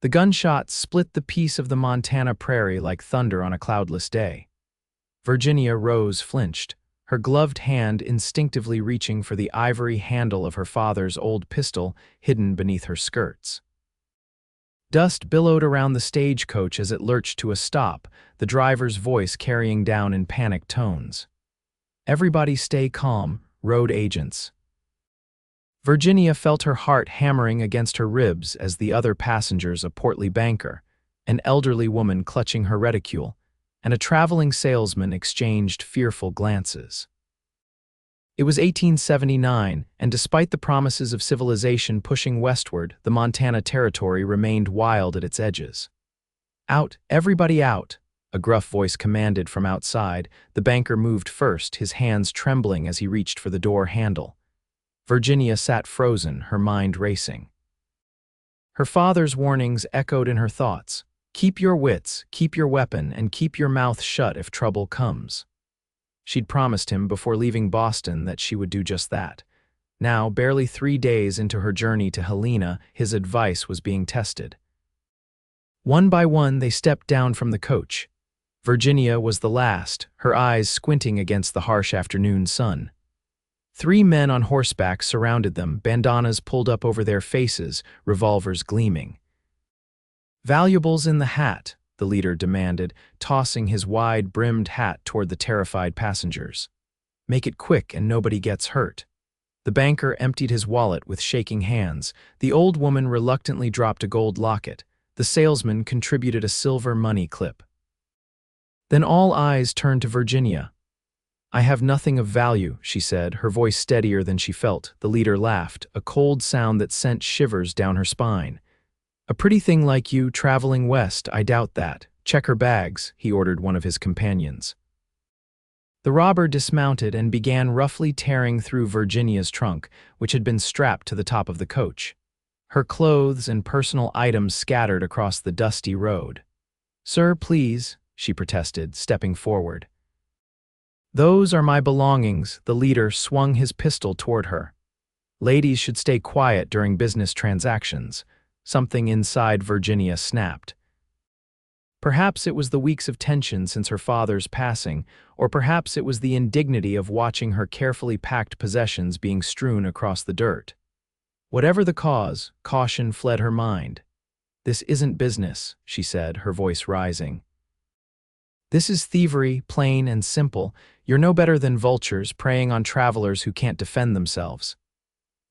The gunshot split the peace of the Montana prairie like thunder on a cloudless day. Virginia Rose flinched, her gloved hand instinctively reaching for the ivory handle of her father's old pistol hidden beneath her skirts. Dust billowed around the stagecoach as it lurched to a stop, the driver's voice carrying down in panicked tones. "Everybody stay calm, road agents." Virginia felt her heart hammering against her ribs as the other passengers, a portly banker, an elderly woman clutching her reticule, and a traveling salesman exchanged fearful glances. It was 1879, and despite the promises of civilization pushing westward, the Montana Territory remained wild at its edges. "Out, everybody out," a gruff voice commanded from outside. The banker moved first, his hands trembling as he reached for the door handle. Virginia sat frozen, her mind racing. Her father's warnings echoed in her thoughts. "Keep your wits, keep your weapon, and keep your mouth shut if trouble comes." She'd promised him before leaving Boston that she would do just that. Now, barely 3 days into her journey to Helena, his advice was being tested. One by one, they stepped down from the coach. Virginia was the last, her eyes squinting against the harsh afternoon sun. 3 men on horseback surrounded them, bandanas pulled up over their faces, revolvers gleaming. "Valuables in the hat," the leader demanded, tossing his wide-brimmed hat toward the terrified passengers. "Make it quick and nobody gets hurt." The banker emptied his wallet with shaking hands. The old woman reluctantly dropped a gold locket. The salesman contributed a silver money clip. Then all eyes turned to Virginia. "I have nothing of value," she said, her voice steadier than she felt. The leader laughed, a cold sound that sent shivers down her spine. "A pretty thing like you traveling west, I doubt that. Check her bags," he ordered one of his companions. The robber dismounted and began roughly tearing through Virginia's trunk, which had been strapped to the top of the coach. Her clothes and personal items scattered across the dusty road. "Sir, please," she protested, stepping forward. "Those are my belongings." The leader swung his pistol toward her. "Ladies should stay quiet during business transactions." Something inside Virginia snapped. Perhaps it was the weeks of tension since her father's passing, or perhaps it was the indignity of watching her carefully packed possessions being strewn across the dirt. Whatever the cause, caution fled her mind. "This isn't business," she said, her voice rising. "This is thievery, plain and simple. You're no better than vultures preying on travelers who can't defend themselves."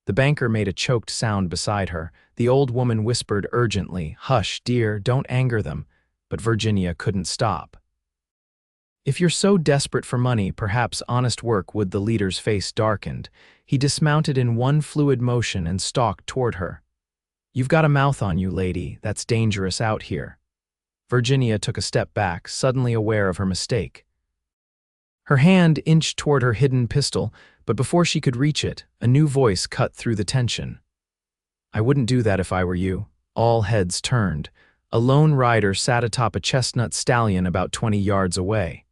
The banker made a choked sound beside her. The old woman whispered urgently, "Hush, dear, don't anger them." But Virginia couldn't stop. "If you're so desperate for money, perhaps honest work would." The leader's face darkened. He dismounted in one fluid motion and stalked toward her. "You've got a mouth on you, lady. That's dangerous out here." Virginia took a step back, suddenly aware of her mistake. Her hand inched toward her hidden pistol, but before she could reach it, a new voice cut through the tension. "I wouldn't do that if I were you." All heads turned. A lone rider sat atop a chestnut stallion about 20 yards away.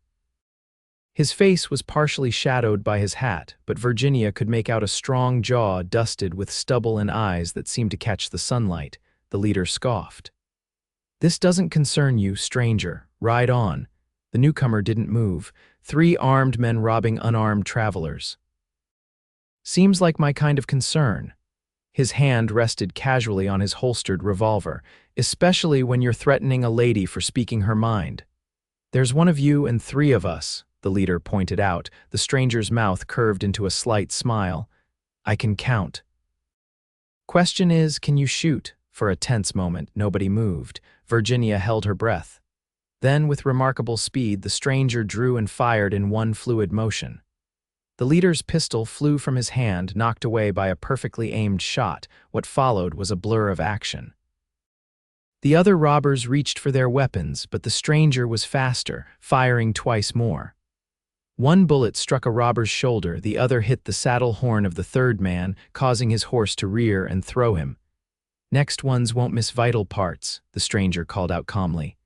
His face was partially shadowed by his hat, but Virginia could make out a strong jaw dusted with stubble and eyes that seemed to catch the sunlight. The leader scoffed. "This doesn't concern you, stranger. Ride on." The newcomer didn't move. 3 armed men robbing unarmed travelers. "Seems like my kind of concern." His hand rested casually on his holstered revolver, "especially when you're threatening a lady for speaking her mind." "There's one of you and 3 of us," the leader pointed out. The stranger's mouth curved into a slight smile. "I can count." "Question is, can you shoot?" For a tense moment, nobody moved. Virginia held her breath. Then, with remarkable speed, the stranger drew and fired in one fluid motion. The leader's pistol flew from his hand, knocked away by a perfectly aimed shot. What followed was a blur of action. The other robbers reached for their weapons, but the stranger was faster, firing twice more. One bullet struck a robber's shoulder, the other hit the saddle horn of the third man, causing his horse to rear and throw him. "Next ones won't miss vital parts," the stranger called out calmly.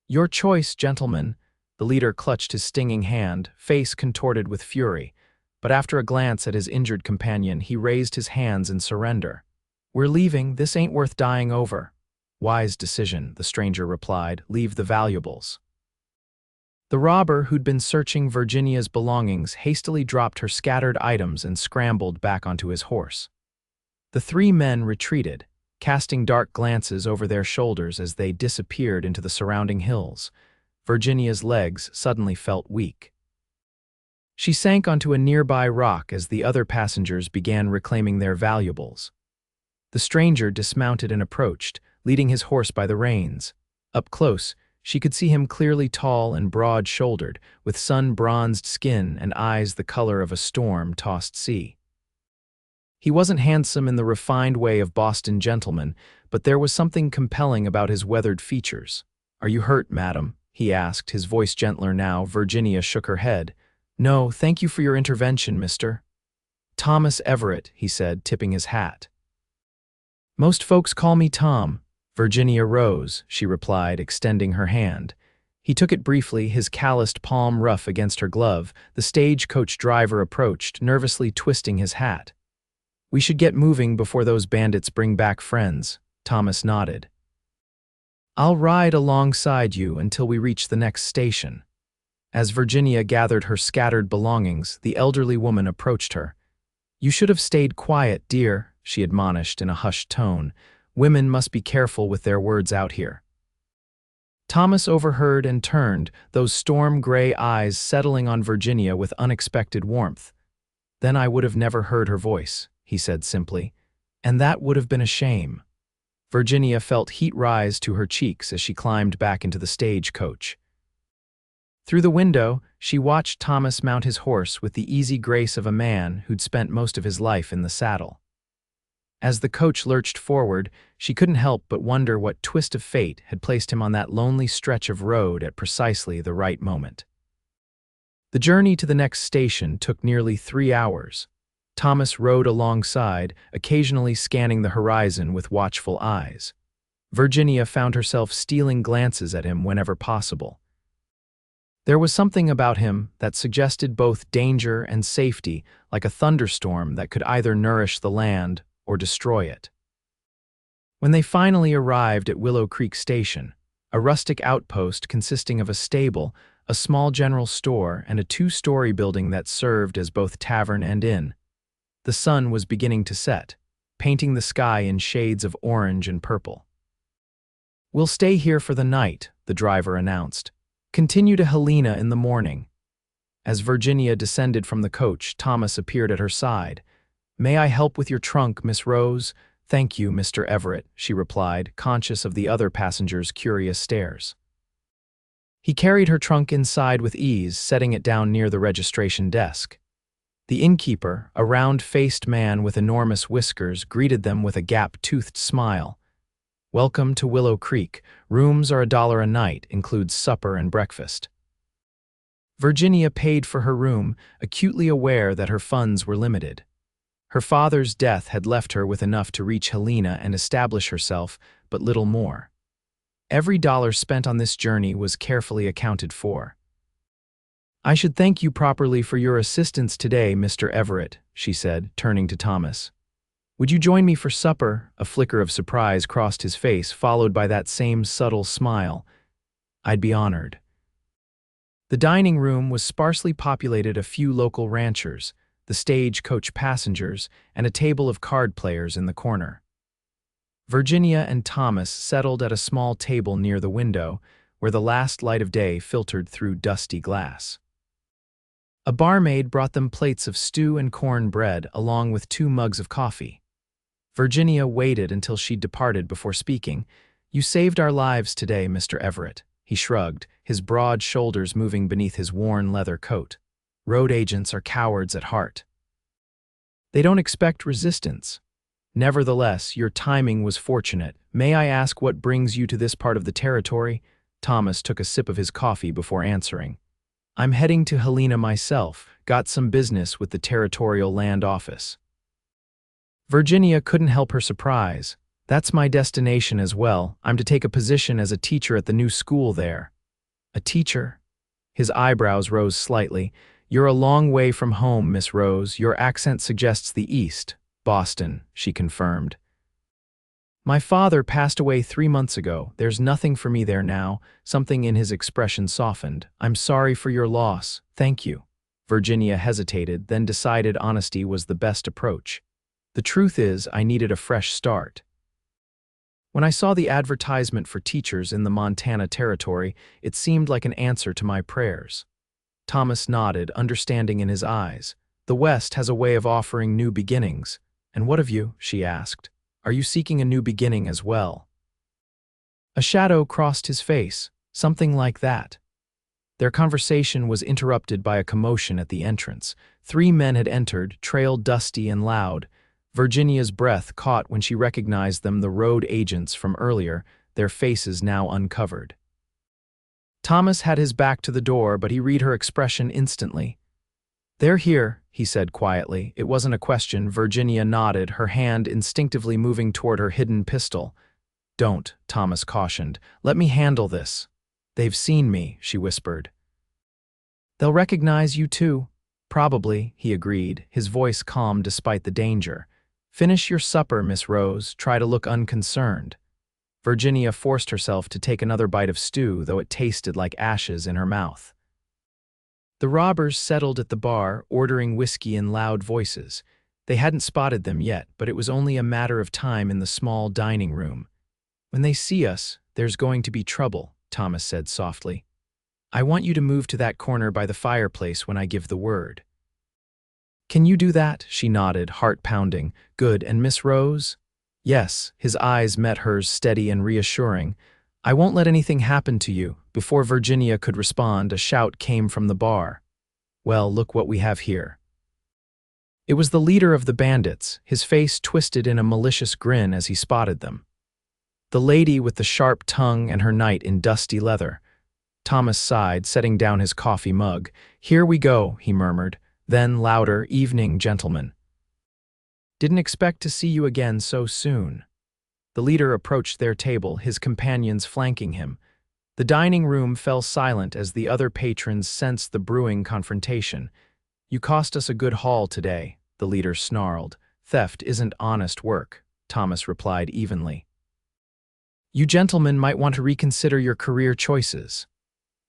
"Your choice, gentlemen." The leader clutched his stinging hand, face contorted with fury, but after a glance at his injured companion, he raised his hands in surrender. "We're leaving. This ain't worth dying over." Wise decision, the stranger replied. Leave the valuables. The robber, who'd been searching Virginia's belongings, hastily dropped her scattered items and scrambled back onto his horse. The three men retreated, casting dark glances over their shoulders as they disappeared into the surrounding hills. Virginia's legs suddenly felt weak. She sank onto a nearby rock as the other passengers began reclaiming their valuables. The stranger dismounted and approached, leading his horse by the reins. Up close, she could see him clearly tall and broad-shouldered, with sun-bronzed skin and eyes the color of a storm-tossed sea. He wasn't handsome in the refined way of Boston gentlemen, but there was something compelling about his weathered features. "Are you hurt, madam?" he asked, his voice gentler now. Virginia shook her head. "No, thank you for your intervention, Mr. Thomas Everett," he said, tipping his hat. "Most folks call me Tom." Virginia rose, she replied, extending her hand. He took it briefly, his calloused palm rough against her glove. The stagecoach driver approached, nervously twisting his hat. "We should get moving before those bandits bring back friends," Thomas nodded. "I'll ride alongside you until we reach the next station." As Virginia gathered her scattered belongings, the elderly woman approached her. "You should have stayed quiet, dear," she admonished in a hushed tone. "Women must be careful with their words out here." Thomas overheard and turned, those storm-gray eyes settling on Virginia with unexpected warmth. "Then I would have never heard her voice," he said simply, "and that would have been a shame." Virginia felt heat rise to her cheeks as she climbed back into the stagecoach. Through the window, she watched Thomas mount his horse with the easy grace of a man who'd spent most of his life in the saddle. As the coach lurched forward, she couldn't help but wonder what twist of fate had placed him on that lonely stretch of road at precisely the right moment. The journey to the next station took nearly 3 hours. Thomas rode alongside, occasionally scanning the horizon with watchful eyes. Virginia found herself stealing glances at him whenever possible. There was something about him that suggested both danger and safety, like a thunderstorm that could either nourish the land or destroy it. When they finally arrived at Willow Creek Station, a rustic outpost consisting of a stable, a small general store, and a 2-story building that served as both tavern and inn, the sun was beginning to set, painting the sky in shades of orange and purple. "We'll stay here for the night," the driver announced. "Continue to Helena in the morning." As Virginia descended from the coach, Thomas appeared at her side. "May I help with your trunk, Miss Rose?" "Thank you, Mr. Everett," she replied, conscious of the other passengers' curious stares. He carried her trunk inside with ease, setting it down near the registration desk. The innkeeper, a round-faced man with enormous whiskers, greeted them with a gap-toothed smile. "Welcome to Willow Creek. Rooms are $1 a night, includes supper and breakfast." Virginia paid for her room, acutely aware that her funds were limited. Her father's death had left her with enough to reach Helena and establish herself, but little more. Every dollar spent on this journey was carefully accounted for. "I should thank you properly for your assistance today, Mr. Everett," she said, turning to Thomas. "Would you join me for supper?" A flicker of surprise crossed his face, followed by that same subtle smile. "I'd be honored." The dining room was sparsely populated, a few local ranchers, the stagecoach passengers, and a table of card players in the corner. Virginia and Thomas settled at a small table near the window, where the last light of day filtered through dusty glass. A barmaid brought them plates of stew and corn bread, along with 2 mugs of coffee. Virginia waited until she'd departed before speaking. "You saved our lives today, Mr. Everett," he shrugged, his broad shoulders moving beneath his worn leather coat. "Road agents are cowards at heart. They don't expect resistance. Nevertheless, your timing was fortunate. May I ask what brings you to this part of the territory?" Thomas took a sip of his coffee before answering. "I'm heading to Helena myself. Got some business with the Territorial Land Office." Virginia couldn't help her surprise. "That's my destination as well. I'm to take a position as a teacher at the new school there." "A teacher?" His eyebrows rose slightly. "You're a long way from home, Miss Rose. Your accent suggests the East." "Boston," she confirmed. My father passed away 3 months ago. There's nothing for me there now. Something in his expression softened. I'm sorry for your loss. Thank you. Virginia hesitated, then decided honesty was the best approach. The truth is, I needed a fresh start. When I saw the advertisement for teachers in the Montana Territory, it seemed like an answer to my prayers. Thomas nodded, understanding in his eyes. The West has a way of offering new beginnings. And what of you? She asked. Are you seeking a new beginning as well? A shadow crossed his face, something like that. Their conversation was interrupted by a commotion at the entrance. 3 men had entered, trail dusty and loud. Virginia's breath caught when she recognized them, the road agents from earlier, their faces now uncovered. Thomas had his back to the door, but he read her expression instantly. They're here, he said quietly. It wasn't a question. Virginia nodded, her hand instinctively moving toward her hidden pistol. Don't, Thomas cautioned. Let me handle this. They've seen me, she whispered. They'll recognize you too. Probably, he agreed, his voice calm despite the danger. Finish your supper, Miss Rose. Try to look unconcerned. Virginia forced herself to take another bite of stew, though it tasted like ashes in her mouth. The robbers settled at the bar, ordering whiskey in loud voices. They hadn't spotted them yet, but it was only a matter of time in the small dining room. When they see us, there's going to be trouble, Thomas said softly. I want you to move to that corner by the fireplace when I give the word. Can you do that? She nodded, heart pounding. Good, and Miss Rose? Yes, his eyes met hers, steady and reassuring. I won't let anything happen to you. Before Virginia could respond, a shout came from the bar. Well, look what we have here. It was the leader of the bandits, his face twisted in a malicious grin as he spotted them. The lady with the sharp tongue and her knight in dusty leather. Thomas sighed, setting down his coffee mug. Here we go, he murmured. Then louder, evening, gentlemen. Didn't expect to see you again so soon. The leader approached their table, his companions flanking him. The dining room fell silent as the other patrons sensed the brewing confrontation. You cost us a good haul today, the leader snarled. Theft isn't honest work, Thomas replied evenly. You gentlemen might want to reconsider your career choices.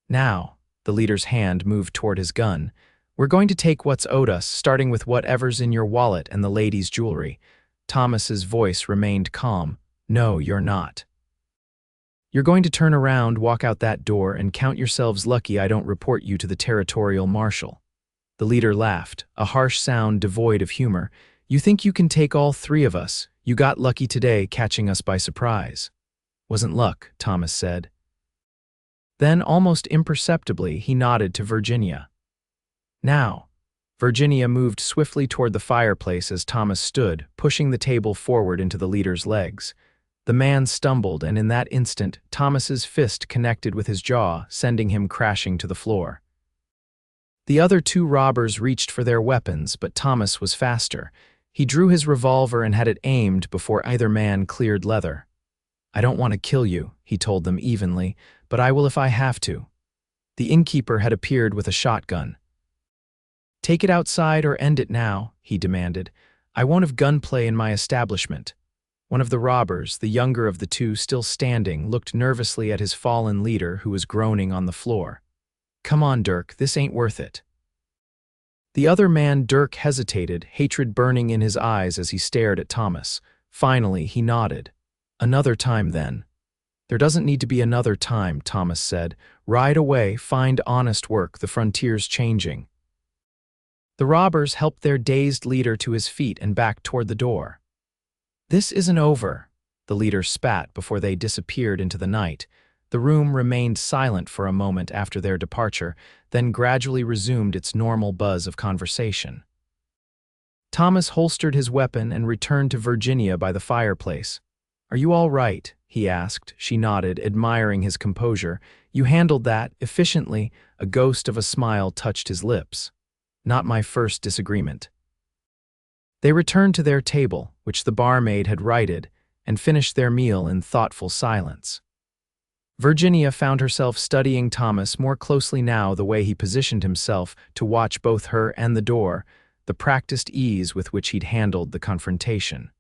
Now, the leader's hand moved toward his gun. We're going to take what's owed us, starting with whatever's in your wallet and the lady's jewelry. Thomas's voice remained calm. No, you're not. You're going to turn around, walk out that door, and count yourselves lucky I don't report you to the territorial marshal. The leader laughed, a harsh sound devoid of humor. You think you can take all 3 of us? You got lucky today, catching us by surprise. Wasn't luck, Thomas said. Then, almost imperceptibly, he nodded to Virginia. Now. Virginia moved swiftly toward the fireplace as Thomas stood, pushing the table forward into the leader's legs. The man stumbled, and in that instant, Thomas's fist connected with his jaw, sending him crashing to the floor. The other 2 robbers reached for their weapons, but Thomas was faster. He drew his revolver and had it aimed before either man cleared leather. I don't want to kill you, he told them evenly, but I will if I have to. The innkeeper had appeared with a shotgun. Take it outside or end it now, he demanded. I won't have gunplay in my establishment. One of the robbers, the younger of the 2 still standing, looked nervously at his fallen leader who was groaning on the floor. Come on, Dirk, this ain't worth it. The other man, Dirk, hesitated, hatred burning in his eyes as he stared at Thomas. Finally, he nodded. Another time, then. There doesn't need to be another time, Thomas said. Ride away, find honest work, the frontier's changing. The robbers helped their dazed leader to his feet and back toward the door. This isn't over, the leader spat before they disappeared into the night. The room remained silent for a moment after their departure, then gradually resumed its normal buzz of conversation. Thomas holstered his weapon and returned to Virginia by the fireplace. Are you all right? He asked. She nodded, admiring his composure. You handled that efficiently. A ghost of a smile touched his lips. Not my first disagreement. They returned to their table, which the barmaid had righted, and finished their meal in thoughtful silence. Virginia found herself studying Thomas more closely now, the way he positioned himself to watch both her and the door, the practiced ease with which he'd handled the confrontation.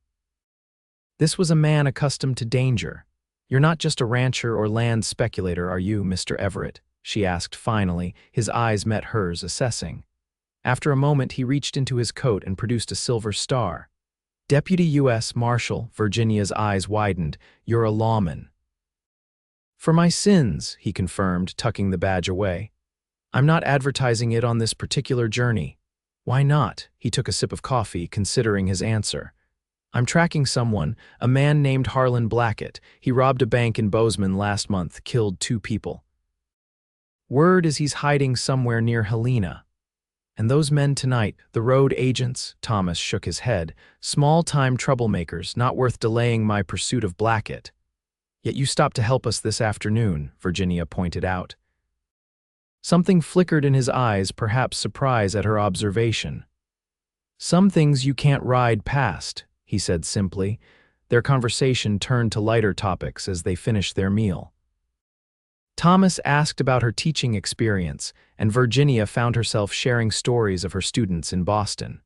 This was a man accustomed to danger. "You're not just a rancher or land speculator, are you, Mr. Everett?" she asked finally, his eyes met hers, assessing. After a moment, he reached into his coat and produced a silver star. "Deputy U.S. Marshal," Virginia's eyes widened. "You're a lawman." "For my sins," he confirmed, tucking the badge away. "I'm not advertising it on this particular journey." "Why not?" He took a sip of coffee, considering his answer. "I'm tracking someone, a man named Harlan Blackett. He robbed a bank in Bozeman last month, killed 2 people. Word is he's hiding somewhere near Helena. And those men tonight, the road agents," Thomas shook his head, "small-time troublemakers, not worth delaying my pursuit of Blackett." "Yet you stopped to help us this afternoon," Virginia pointed out. Something flickered in his eyes, perhaps surprise at her observation. "Some things you can't ride past," he said simply. Their conversation turned to lighter topics as they finished their meal. Thomas asked about her teaching experience, and Virginia found herself sharing stories of her students in Boston.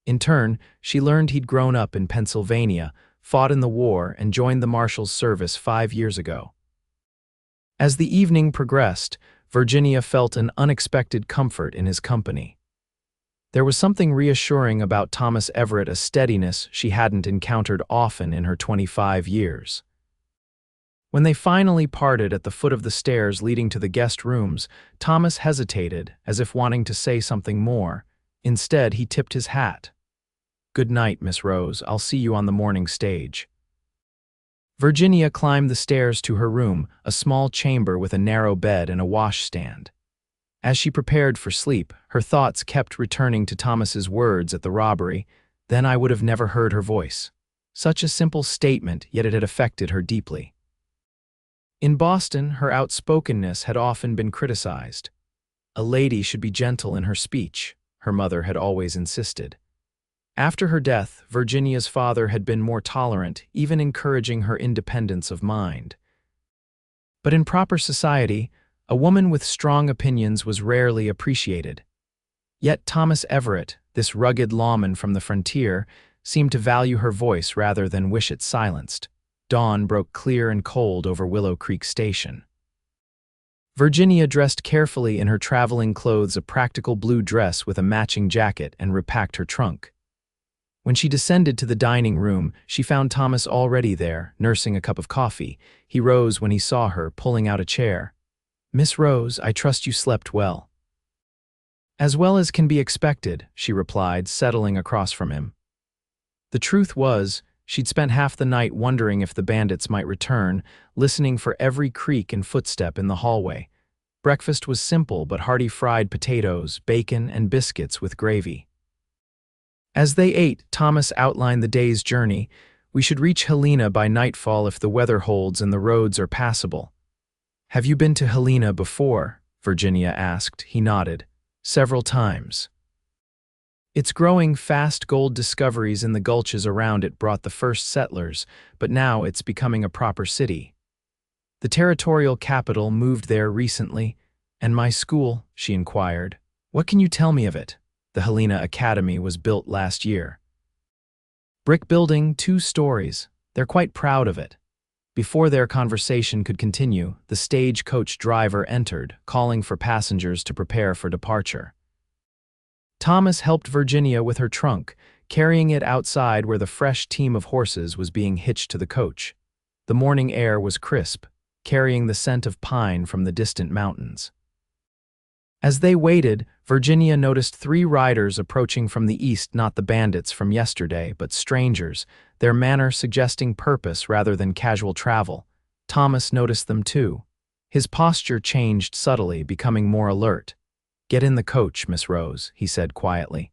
In turn, she learned he'd grown up in Pennsylvania, fought in the war, and joined the Marshal's service 5 years ago. As the evening progressed, Virginia felt an unexpected comfort in his company. There was something reassuring about Thomas Everett, a steadiness she hadn't encountered often in her 25 years. When they finally parted at the foot of the stairs leading to the guest rooms, Thomas hesitated, as if wanting to say something more. Instead, he tipped his hat. "Good night, Miss Rose. I'll see you on the morning stage." Virginia climbed the stairs to her room, a small chamber with a narrow bed and a washstand. As she prepared for sleep, her thoughts kept returning to Thomas's words at the robbery. "Then I would have never heard her voice." Such a simple statement, yet it had affected her deeply. In Boston, her outspokenness had often been criticized. A lady should be gentle in her speech, her mother had always insisted. After her death, Virginia's father had been more tolerant, even encouraging her independence of mind. But in proper society, a woman with strong opinions was rarely appreciated. Yet Thomas Everett, this rugged lawman from the frontier, seemed to value her voice rather than wish it silenced. Dawn broke clear and cold over Willow Creek Station. Virginia dressed carefully in her traveling clothes, a practical blue dress with a matching jacket, and repacked her trunk. When she descended to the dining room, she found Thomas already there, nursing a cup of coffee. He rose when he saw her, pulling out a chair. "Miss Rose, I trust you slept well." "As well as can be expected," she replied, settling across from him. The truth was, she'd spent half the night wondering if the bandits might return, listening for every creak and footstep in the hallway. Breakfast was simple but hearty: fried potatoes, bacon, and biscuits with gravy. As they ate, Thomas outlined the day's journey. "We should reach Helena by nightfall if the weather holds and the roads are passable." "Have you been to Helena before?" Virginia asked. He nodded. "Several times." Its growing fast, gold discoveries in the gulches around it brought the first settlers, but now it's becoming a proper city. "The territorial capital moved there recently." "And my school?" she inquired. "What can you tell me of it?" "The Helena Academy was built last year. Brick building, 2 stories. They're quite proud of it." Before their conversation could continue, the stagecoach driver entered, calling for passengers to prepare for departure. Thomas helped Virginia with her trunk, carrying it outside where the fresh team of horses was being hitched to the coach. The morning air was crisp, carrying the scent of pine from the distant mountains. As they waited, Virginia noticed 3 riders approaching from the east, not the bandits from yesterday, but strangers, their manner suggesting purpose rather than casual travel. Thomas noticed them too. His posture changed subtly, becoming more alert. "Get in the coach, Miss Rose," he said quietly.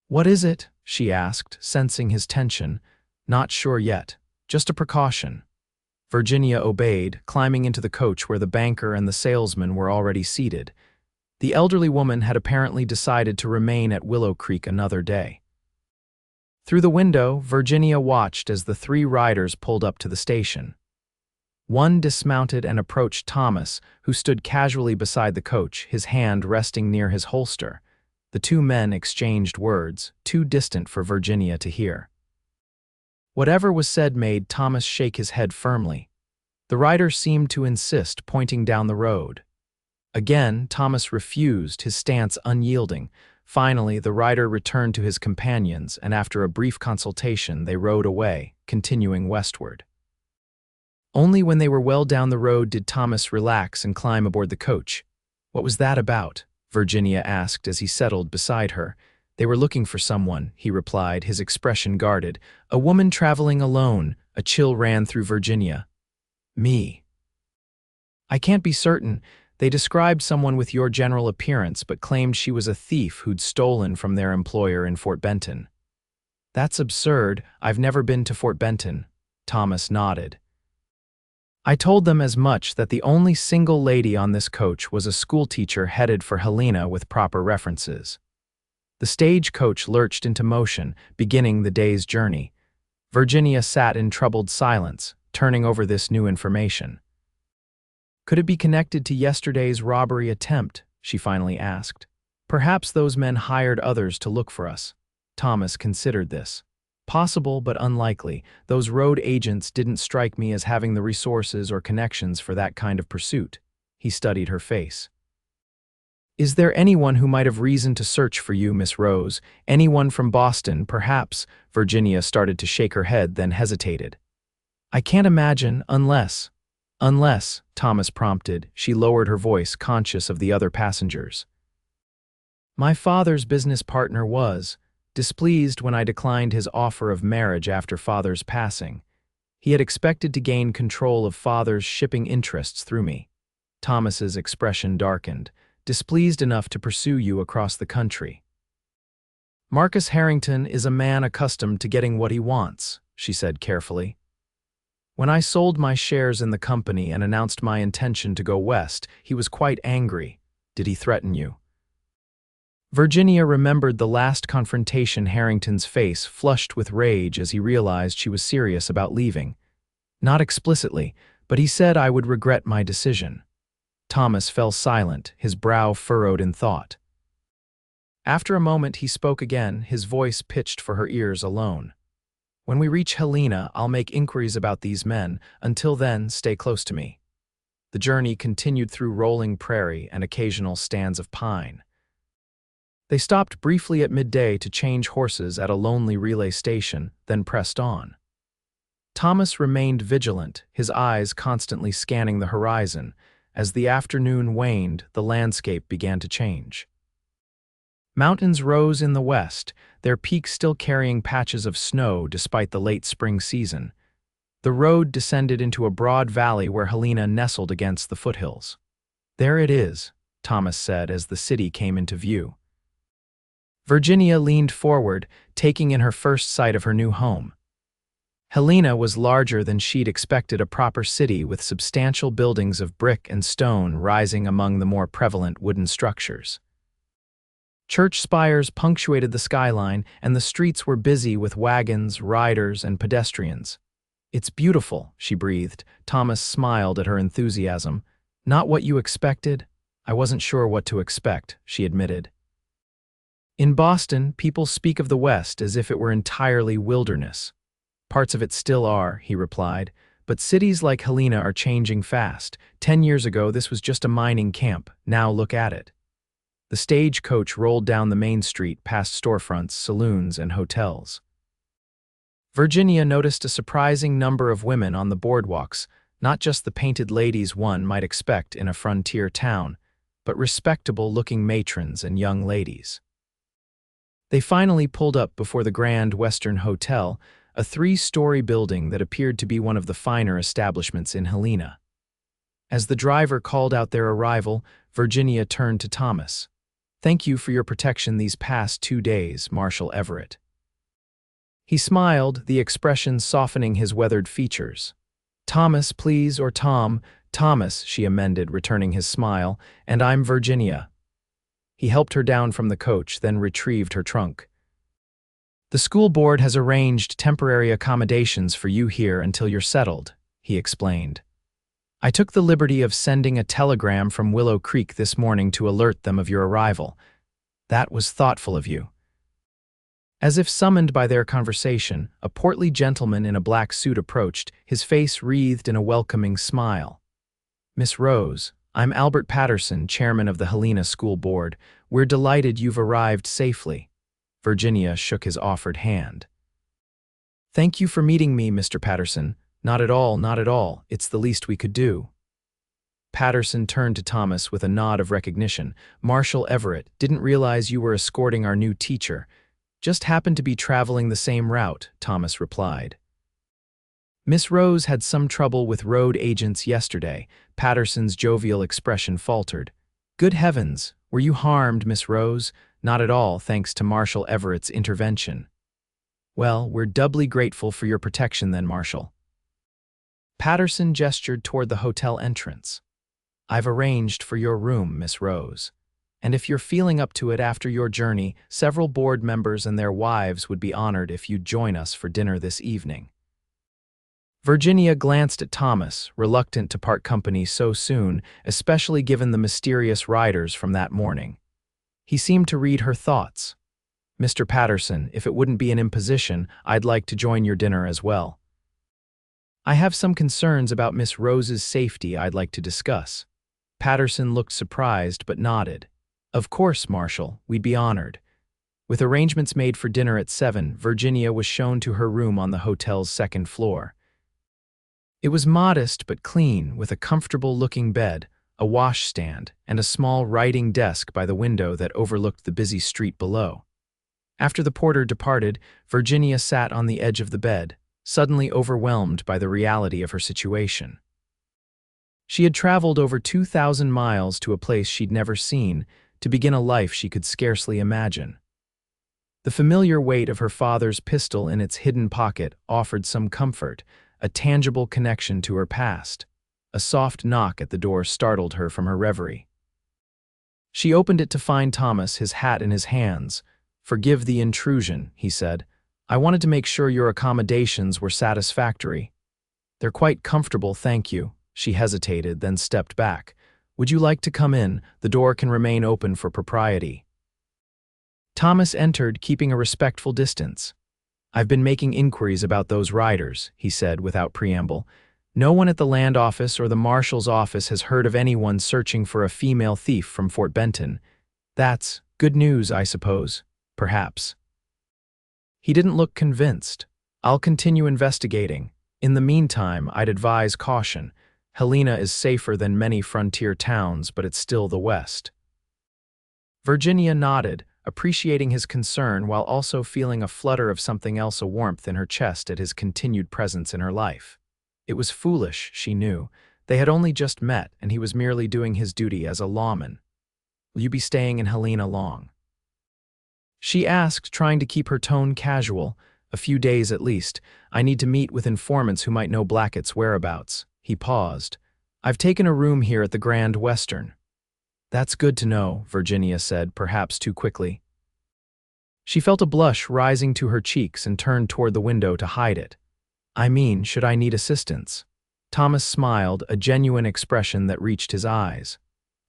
"What is it?" she asked, sensing his tension. "Not sure yet. Just a precaution." Virginia obeyed, climbing into the coach where the banker and the salesman were already seated. The elderly woman had apparently decided to remain at Willow Creek another day. Through the window, Virginia watched as the 3 riders pulled up to the station. One dismounted and approached Thomas, who stood casually beside the coach, his hand resting near his holster. The 2 men exchanged words, too distant for Virginia to hear. Whatever was said made Thomas shake his head firmly. The rider seemed to insist, pointing down the road. Again, Thomas refused, his stance unyielding. Finally, the rider returned to his companions, and after a brief consultation, they rode away, continuing westward. Only when they were well down the road did Thomas relax and climb aboard the coach. "What was that about?" Virginia asked as he settled beside her. "They were looking for someone," he replied, his expression guarded. "A woman traveling alone." A chill ran through Virginia. "Me?" "I can't be certain. They described someone with your general appearance but claimed she was a thief who'd stolen from their employer in Fort Benton." "That's absurd. I've never been to Fort Benton." Thomas nodded. "I told them as much, that the only single lady on this coach was a schoolteacher headed for Helena with proper references." The stagecoach lurched into motion, beginning the day's journey. Virginia sat in troubled silence, turning over this new information. "Could it be connected to yesterday's robbery attempt?" she finally asked. "Perhaps those men hired others to look for us." Thomas considered this. "Possible, but unlikely. Those road agents didn't strike me as having the resources or connections for that kind of pursuit." He studied her face. "Is there anyone who might have reason to search for you, Miss Rose? Anyone from Boston, perhaps?" Virginia started to shake her head, then hesitated. "I can't imagine, unless—" "Unless," Thomas prompted. She lowered her voice, conscious of the other passengers. "My father's business partner was displeased when I declined his offer of marriage after father's passing. He had expected to gain control of father's shipping interests through me." Thomas's expression darkened. "Displeased enough to pursue you across the country." "Marcus Harrington is a man accustomed to getting what he wants," she said carefully. "When I sold my shares in the company and announced my intention to go west, he was quite angry." "Did he threaten you?" Virginia remembered the last confrontation. Harrington's face flushed with rage as he realized she was serious about leaving. "Not explicitly, but he said I would regret my decision." Thomas fell silent, his brow furrowed in thought. After a moment he spoke again, his voice pitched for her ears alone. "When we reach Helena, I'll make inquiries about these men. Until then, stay close to me." The journey continued through rolling prairie and occasional stands of pine. They stopped briefly at midday to change horses at a lonely relay station, then pressed on. Thomas remained vigilant, his eyes constantly scanning the horizon. As the afternoon waned, the landscape began to change. Mountains rose in the west, their peaks still carrying patches of snow despite the late spring season. The road descended into a broad valley where Helena nestled against the foothills. "There it is," Thomas said as the city came into view. Virginia leaned forward, taking in her first sight of her new home. Helena was larger than she'd expected, a proper city with substantial buildings of brick and stone rising among the more prevalent wooden structures. Church spires punctuated the skyline, and the streets were busy with wagons, riders, and pedestrians. "It's beautiful," she breathed. Thomas smiled at her enthusiasm. "Not what you expected?" "I wasn't sure what to expect," she admitted. "In Boston, people speak of the West as if it were entirely wilderness." "Parts of it still are," he replied, "but cities like Helena are changing fast. 10 years ago, this was just a mining camp. Now look at it." The stagecoach rolled down the main street past storefronts, saloons, and hotels. Virginia noticed a surprising number of women on the boardwalks, not just the painted ladies one might expect in a frontier town, but respectable-looking matrons and young ladies. They finally pulled up before the Grand Western Hotel, a 3-story building that appeared to be one of the finer establishments in Helena. As the driver called out their arrival, Virginia turned to Thomas. "Thank you for your protection these past 2 days, Marshal Everett." He smiled, the expression softening his weathered features. "Thomas, please, or Tom." "Thomas," she amended, returning his smile, "and I'm Virginia." He helped her down from the coach, then retrieved her trunk. "The school board has arranged temporary accommodations for you here until you're settled," he explained. "I took the liberty of sending a telegram from Willow Creek this morning to alert them of your arrival. That was thoughtful of you." As if summoned by their conversation, a portly gentleman in a black suit approached, his face wreathed in a welcoming smile. "Miss Rose, I'm Albert Patterson, chairman of the Helena School Board. We're delighted you've arrived safely." Virginia shook his offered hand. "Thank you for meeting me, Mr. Patterson. Not at all, not at all. It's the least we could do." Patterson turned to Thomas with a nod of recognition. "Marshal Everett, didn't realize you were escorting our new teacher. Just happened to be traveling the same route," Thomas replied. "Miss Rose had some trouble with road agents yesterday." Patterson's jovial expression faltered. "Good heavens, were you harmed, Miss Rose?" "Not at all, thanks to Marshal Everett's intervention." "Well, we're doubly grateful for your protection then, Marshal." Patterson gestured toward the hotel entrance. "I've arranged for your room, Miss Rose. And if you're feeling up to it after your journey, several board members and their wives would be honored if you'd join us for dinner this evening." Virginia glanced at Thomas, reluctant to part company so soon, especially given the mysterious riders from that morning. He seemed to read her thoughts. "Mr. Patterson, if it wouldn't be an imposition, I'd like to join your dinner as well. I have some concerns about Miss Rose's safety I'd like to discuss." Patterson looked surprised but nodded. "Of course, Marshal, we'd be honored." With arrangements made for dinner at 7, Virginia was shown to her room on the hotel's second floor. It was modest but clean, with a comfortable-looking bed, a washstand, and a small writing desk by the window that overlooked the busy street below. After the porter departed, Virginia sat on the edge of the bed, suddenly overwhelmed by the reality of her situation. She had traveled over 2,000 miles to a place she'd never seen, to begin a life she could scarcely imagine. The familiar weight of her father's pistol in its hidden pocket offered some comfort, a tangible connection to her past. A soft knock at the door startled her from her reverie. She opened it to find Thomas, his hat in his hands. "Forgive the intrusion," he said. "I wanted to make sure your accommodations were satisfactory." "They're quite comfortable, thank you." She hesitated, then stepped back. "Would you like to come in? The door can remain open for propriety." Thomas entered, keeping a respectful distance. "I've been making inquiries about those riders," he said without preamble. "No one at the land office or the marshal's office has heard of anyone searching for a female thief from Fort Benton. That's good news, I suppose. Perhaps." He didn't look convinced. "I'll continue investigating. In the meantime, I'd advise caution. Helena is safer than many frontier towns, but it's still the West." Virginia nodded, appreciating his concern while also feeling a flutter of something else, a warmth in her chest at his continued presence in her life. It was foolish, she knew. They had only just met, and he was merely doing his duty as a lawman. "Will you be staying in Helena long?" she asked, trying to keep her tone casual. "A few days at least. I need to meet with informants who might know Blackett's whereabouts." He paused. "I've taken a room here at the Grand Western." "That's good to know," Virginia said, perhaps too quickly. She felt a blush rising to her cheeks and turned toward the window to hide it. "I mean, should I need assistance?" Thomas smiled, a genuine expression that reached his eyes.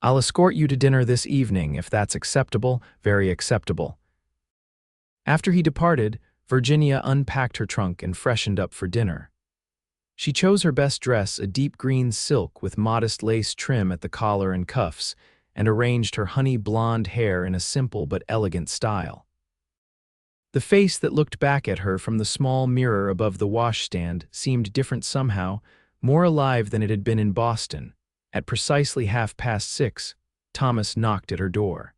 "I'll escort you to dinner this evening, if that's acceptable." "Very acceptable." After he departed, Virginia unpacked her trunk and freshened up for dinner. She chose her best dress, a deep green silk with modest lace trim at the collar and cuffs, and arranged her honey blonde hair in a simple but elegant style. The face that looked back at her from the small mirror above the washstand seemed different somehow, more alive than it had been in Boston. At precisely 6:30, Thomas knocked at her door.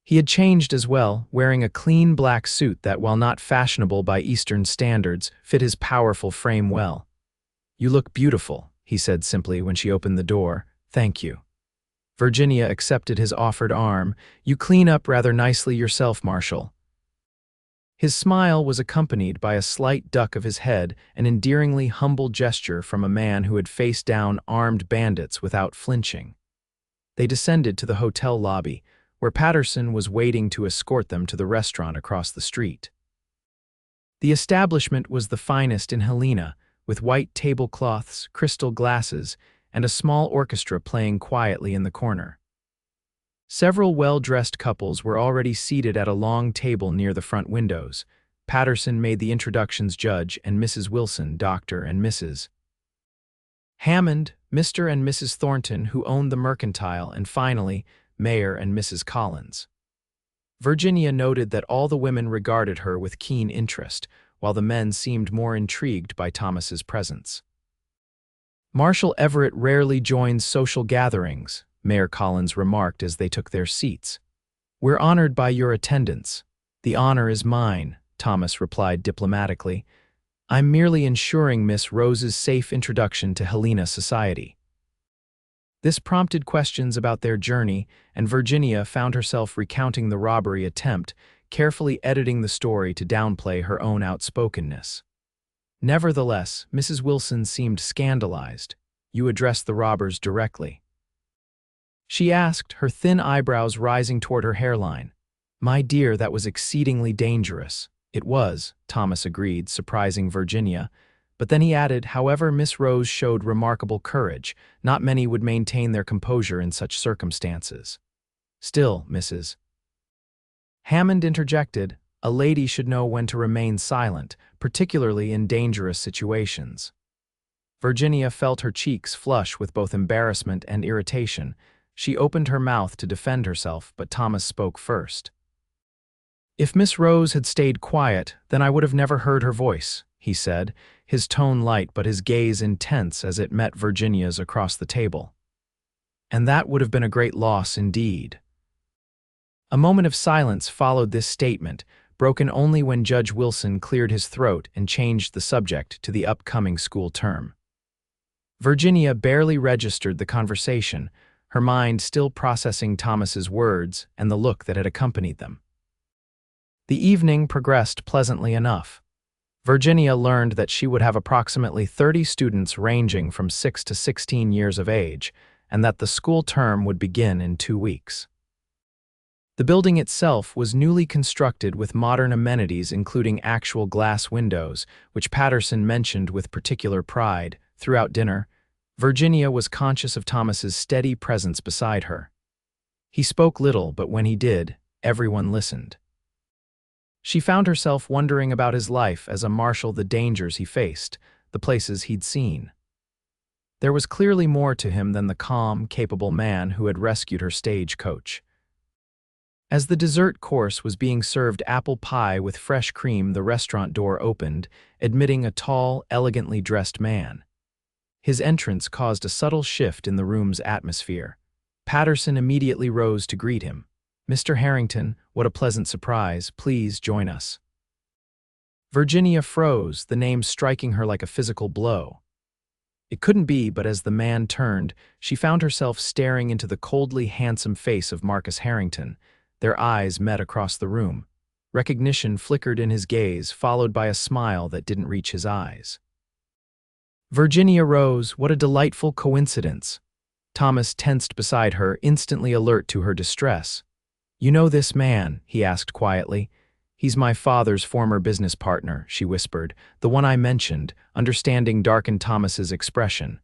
He had changed as well, wearing a clean black suit that, while not fashionable by Eastern standards, fit his powerful frame well. "You look beautiful," he said simply when she opened the door. "Thank you." Virginia accepted his offered arm. "You clean up rather nicely yourself, Marshal." His smile was accompanied by a slight duck of his head, an endearingly humble gesture from a man who had faced down armed bandits without flinching. They descended to the hotel lobby, where Patterson was waiting to escort them to the restaurant across the street. The establishment was the finest in Helena, with white tablecloths, crystal glasses, and a small orchestra playing quietly in the corner. Several well-dressed couples were already seated at a long table near the front windows. Patterson made the introductions Judge and Mrs. Wilson, Dr. and Mrs. Hammond, Mr. and Mrs. Thornton, who owned the mercantile, and finally, Mayor and Mrs. Collins. Virginia noted that all the women regarded her with keen interest, while the men seemed more intrigued by Thomas's presence. Marshal Everett rarely joins social gatherings, Mayor Collins remarked as they took their seats. We're honored by your attendance. The honor is mine, Thomas replied diplomatically. I'm merely ensuring Miss Rose's safe introduction to Helena society. This prompted questions about their journey, and Virginia found herself recounting the robbery attempt, carefully editing the story to downplay her own outspokenness. Nevertheless, Mrs. Wilson seemed scandalized. You addressed the robbers directly, she asked, her thin eyebrows rising toward her hairline. My dear, that was exceedingly dangerous. It was, Thomas agreed, surprising Virginia. But then he added, however, Miss Rose showed remarkable courage. Not many would maintain their composure in such circumstances. Still, Mrs. Hammond interjected, a lady should know when to remain silent, particularly in dangerous situations. Virginia felt her cheeks flush with both embarrassment and irritation. She opened her mouth to defend herself, but Thomas spoke first. If Miss Rose had stayed quiet, then I would have never heard her voice, he said, his tone light but his gaze intense as it met Virginia's across the table. And that would have been a great loss indeed. A moment of silence followed this statement, broken only when Judge Wilson cleared his throat and changed the subject to the upcoming school term. Virginia barely registered the conversation, her mind still processing Thomas's words and the look that had accompanied them. The evening progressed pleasantly enough. Virginia learned that she would have approximately 30 students ranging from 6 to 16 years of age, and that the school term would begin in 2 weeks. The building itself was newly constructed with modern amenities including actual glass windows, which Patterson mentioned with particular pride. Throughout dinner, Virginia was conscious of Thomas's steady presence beside her. He spoke little, but when he did, everyone listened. She found herself wondering about his life as a marshal, the dangers he faced, the places he'd seen. There was clearly more to him than the calm, capable man who had rescued her stagecoach. As the dessert course was being served apple pie with fresh cream, the restaurant door opened, admitting a tall, elegantly dressed man. His entrance caused a subtle shift in the room's atmosphere. Patterson immediately rose to greet him. Mr. Harrington, what a pleasant surprise. Please join us. Virginia froze, the name striking her like a physical blow. It couldn't be, but as the man turned, she found herself staring into the coldly handsome face of Marcus Harrington. Their eyes met across the room. Recognition flickered in his gaze, followed by a smile that didn't reach his eyes. Virginia rose. What a delightful coincidence. Thomas tensed beside her, instantly alert to her distress. You know this man? He asked quietly. He's my father's former business partner, she whispered, the one I mentioned, understanding darkened Thomas's expression.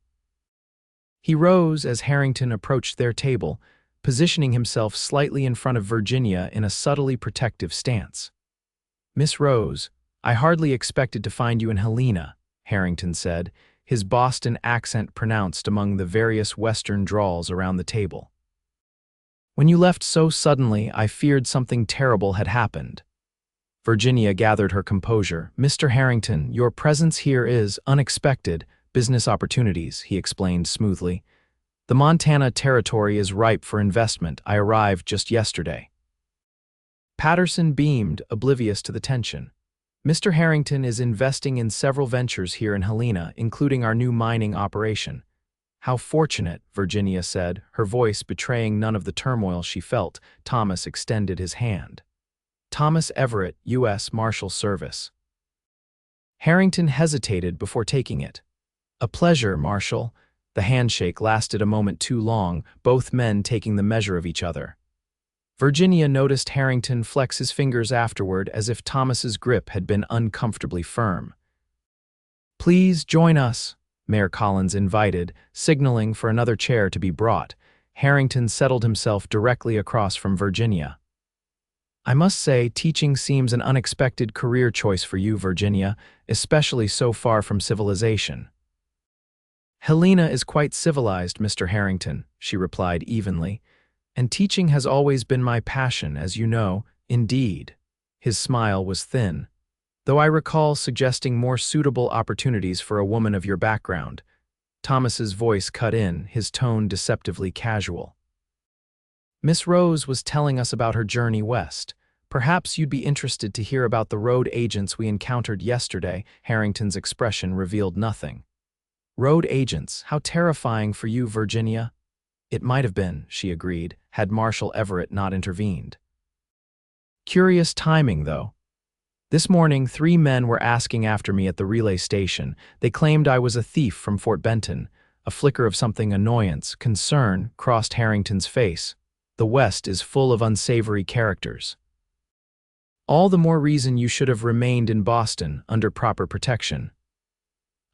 He rose as Harrington approached their table, positioning himself slightly in front of Virginia in a subtly protective stance. Miss Rose, I hardly expected to find you in Helena, Harrington said, his Boston accent pronounced among the various Western drawls around the table. When you left so suddenly, I feared something terrible had happened. Virginia gathered her composure. Mr. Harrington, your presence here is unexpected. Business opportunities, he explained smoothly. The Montana territory is ripe for investment. I arrived just yesterday. Patterson beamed, oblivious to the tension. Mr. Harrington is investing in several ventures here in Helena, including our new mining operation. How fortunate, Virginia said, her voice betraying none of the turmoil she felt. Thomas extended his hand. Thomas Everett, U.S. Marshal Service. Harrington hesitated before taking it. A pleasure, Marshal. The handshake lasted a moment too long, both men taking the measure of each other. Virginia noticed Harrington flex his fingers afterward as if Thomas's grip had been uncomfortably firm. Please join us, Mayor Collins invited, signaling for another chair to be brought. Harrington settled himself directly across from Virginia. I must say, teaching seems an unexpected career choice for you, Virginia, especially so far from civilization. Helena is quite civilized, Mr. Harrington, she replied evenly, and teaching has always been my passion, as you know, indeed. His smile was thin, though I recall suggesting more suitable opportunities for a woman of your background. Thomas's voice cut in, his tone deceptively casual. Miss Rose was telling us about her journey west. Perhaps you'd be interested to hear about the road agents we encountered yesterday. Harrington's expression revealed nothing. Road agents, how terrifying for you, Virginia. It might have been, she agreed, had Marshal Everett not intervened. Curious timing, though. This morning, 3 men were asking after me at the relay station. They claimed I was a thief from Fort Benton. A flicker of something annoyance, concern, crossed Harrington's face. The West is full of unsavory characters. All the more reason you should have remained in Boston, under proper protection.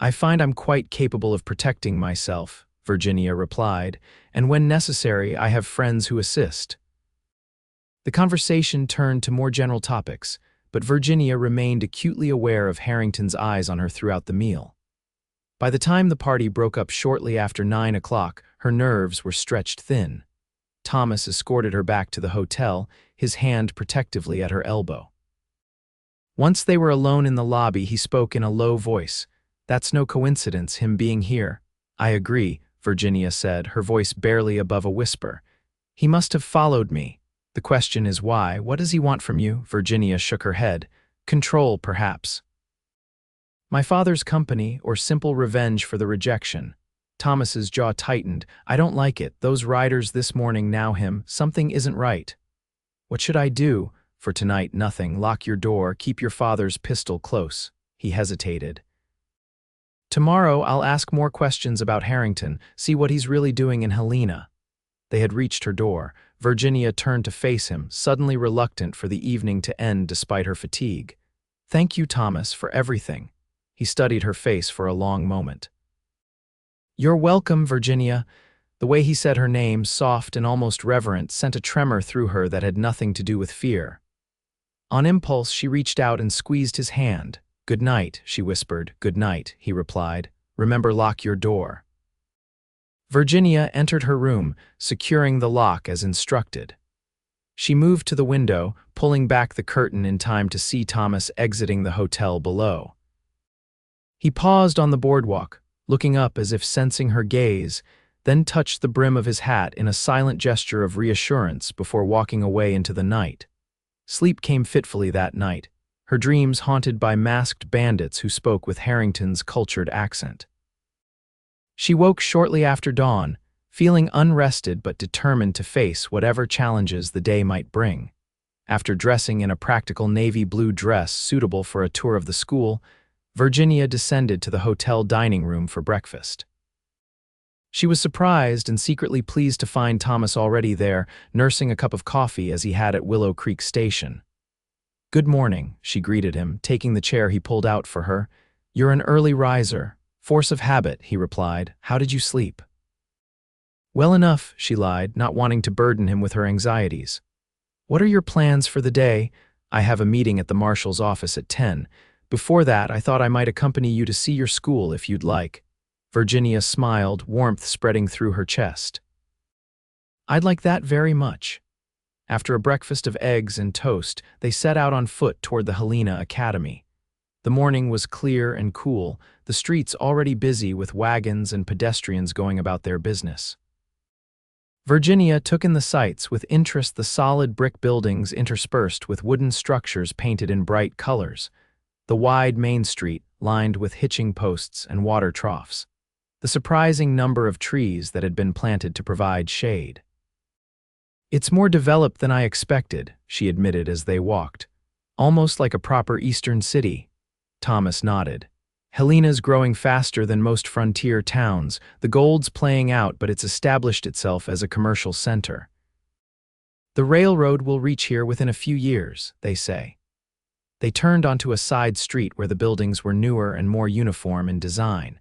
I find I'm quite capable of protecting myself, Virginia replied, and when necessary, I have friends who assist. The conversation turned to more general topics, but Virginia remained acutely aware of Harrington's eyes on her throughout the meal. By the time the party broke up shortly after 9 o'clock, her nerves were stretched thin. Thomas escorted her back to the hotel, his hand protectively at her elbow. Once they were alone in the lobby, he spoke in a low voice. That's no coincidence, him being here. I agree, Virginia said, her voice barely above a whisper. He must have followed me. The question is why? What does he want from you? Virginia shook her head. Control, perhaps. My father's company, or simple revenge for the rejection. Thomas's jaw tightened. I don't like it. Those riders this morning now him. Something isn't right. What should I do? For tonight, nothing. Lock your door. Keep your father's pistol close. He hesitated. Tomorrow, I'll ask more questions about Harrington, see what he's really doing in Helena. They had reached her door. Virginia turned to face him, suddenly reluctant for the evening to end despite her fatigue. Thank you, Thomas, for everything. He studied her face for a long moment. You're welcome, Virginia. The way he said her name, soft and almost reverent, sent a tremor through her that had nothing to do with fear. On impulse, she reached out and squeezed his hand. Good night, she whispered. Good night, he replied. Remember, lock your door. Virginia entered her room, securing the lock as instructed. She moved to the window, pulling back the curtain in time to see Thomas exiting the hotel below. He paused on the boardwalk, looking up as if sensing her gaze, then touched the brim of his hat in a silent gesture of reassurance before walking away into the night. Sleep came fitfully that night, her dreams haunted by masked bandits who spoke with Harrington's cultured accent. She woke shortly after dawn, feeling unrested but determined to face whatever challenges the day might bring. After dressing in a practical navy blue dress suitable for a tour of the school, Virginia descended to the hotel dining room for breakfast. She was surprised and secretly pleased to find Thomas already there, nursing a cup of coffee as he had at Willow Creek Station. Good morning, she greeted him, taking the chair he pulled out for her. You're an early riser. Force of habit, he replied. How did you sleep? Well enough, she lied, not wanting to burden him with her anxieties. What are your plans for the day? I have a meeting at the Marshal's office at 10. Before that, I thought I might accompany you to see your school if you'd like. Virginia smiled, warmth spreading through her chest. I'd like that very much. After a breakfast of eggs and toast, they set out on foot toward the Helena Academy. The morning was clear and cool, the streets already busy with wagons and pedestrians going about their business. Virginia took in the sights with interest, the solid brick buildings interspersed with wooden structures painted in bright colors, the wide main street lined with hitching posts and water troughs, the surprising number of trees that had been planted to provide shade. It's more developed than I expected, she admitted as they walked. Almost like a proper eastern city. Thomas nodded. Helena's growing faster than most frontier towns, the gold's playing out, but it's established itself as a commercial center. The railroad will reach here within a few years, they say. They turned onto a side street where the buildings were newer and more uniform in design.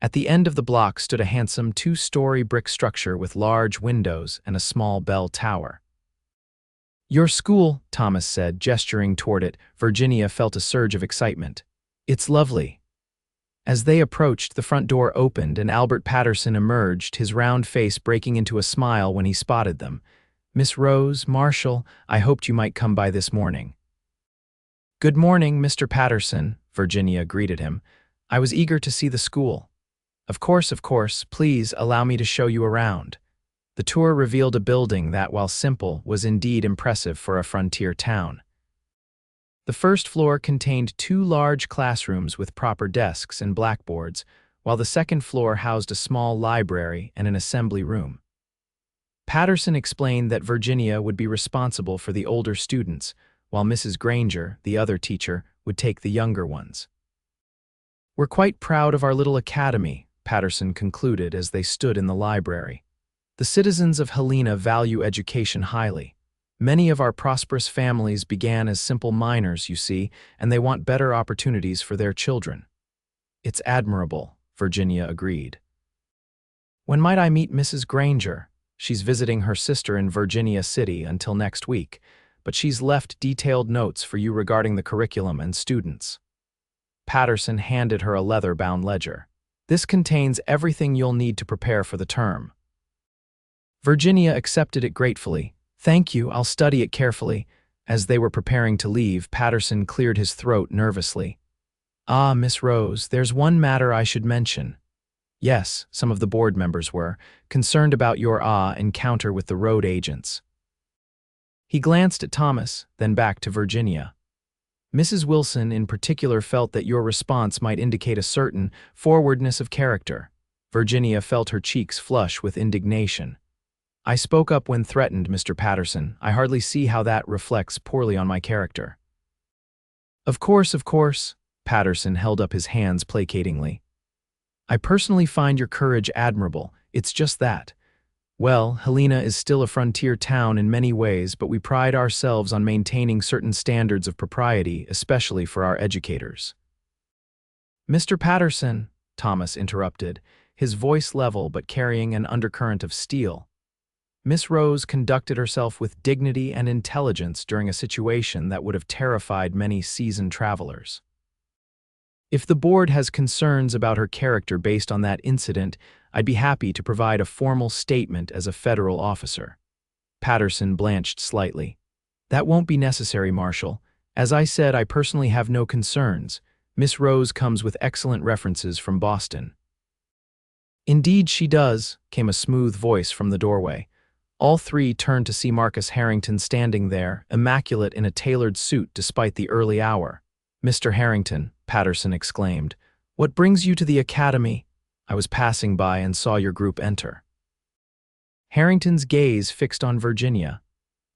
At the end of the block stood a handsome two-story brick structure with large windows and a small bell tower. "Your school," Thomas said, gesturing toward it. Virginia felt a surge of excitement. "It's lovely." As they approached, the front door opened and Albert Patterson emerged, his round face breaking into a smile when he spotted them. "Miss Rose, Marshal, I hoped you might come by this morning." "Good morning, Mr. Patterson," Virginia greeted him. "I was eager to see the school." Of course, please allow me to show you around." The tour revealed a building that, while simple, was indeed impressive for a frontier town. The first floor contained 2 large classrooms with proper desks and blackboards, while the second floor housed a small library and an assembly room. Patterson explained that Virginia would be responsible for the older students, while Mrs. Granger, the other teacher, would take the younger ones. "We're quite proud of our little academy," Patterson concluded as they stood in the library. "The citizens of Helena value education highly. Many of our prosperous families began as simple miners, you see, and they want better opportunities for their children." "It's admirable," Virginia agreed. "When might I meet Mrs. Granger? She's visiting her sister in Virginia City until next week, but she's left detailed notes for you regarding the curriculum and students." Patterson handed her a leather-bound ledger. "This contains everything you'll need to prepare for the term." Virginia accepted it gratefully. "Thank you, I'll study it carefully." As they were preparing to leave, Patterson cleared his throat nervously. "Ah, Miss Rose, there's one matter I should mention." Yes, some of the board members were concerned about your encounter with the road agents. He glanced at Thomas, then back to Virginia. "Mrs. Wilson in particular felt that your response might indicate a certain forwardness of character." Virginia felt her cheeks flush with indignation. "I spoke up when threatened, Mr. Patterson. I hardly see how that reflects poorly on my character." Of course, Patterson held up his hands placatingly. "I personally find your courage admirable. It's just that. Well, Helena is still a frontier town in many ways, but we pride ourselves on maintaining certain standards of propriety, especially for our educators." "Mr. Patterson," Thomas interrupted, his voice level but carrying an undercurrent of steel. "Miss Rose conducted herself with dignity and intelligence during a situation that would have terrified many seasoned travelers. If the board has concerns about her character based on that incident, I'd be happy to provide a formal statement as a federal officer." Patterson blanched slightly. "That won't be necessary, Marshal. As I said, I personally have no concerns. Miss Rose comes with excellent references from Boston." "Indeed she does," came a smooth voice from the doorway. All three turned to see Marcus Harrington standing there, immaculate in a tailored suit despite the early hour. "Mr. Harrington," Patterson exclaimed, "what brings you to the academy? I was passing by and saw your group enter." Harrington's gaze fixed on Virginia.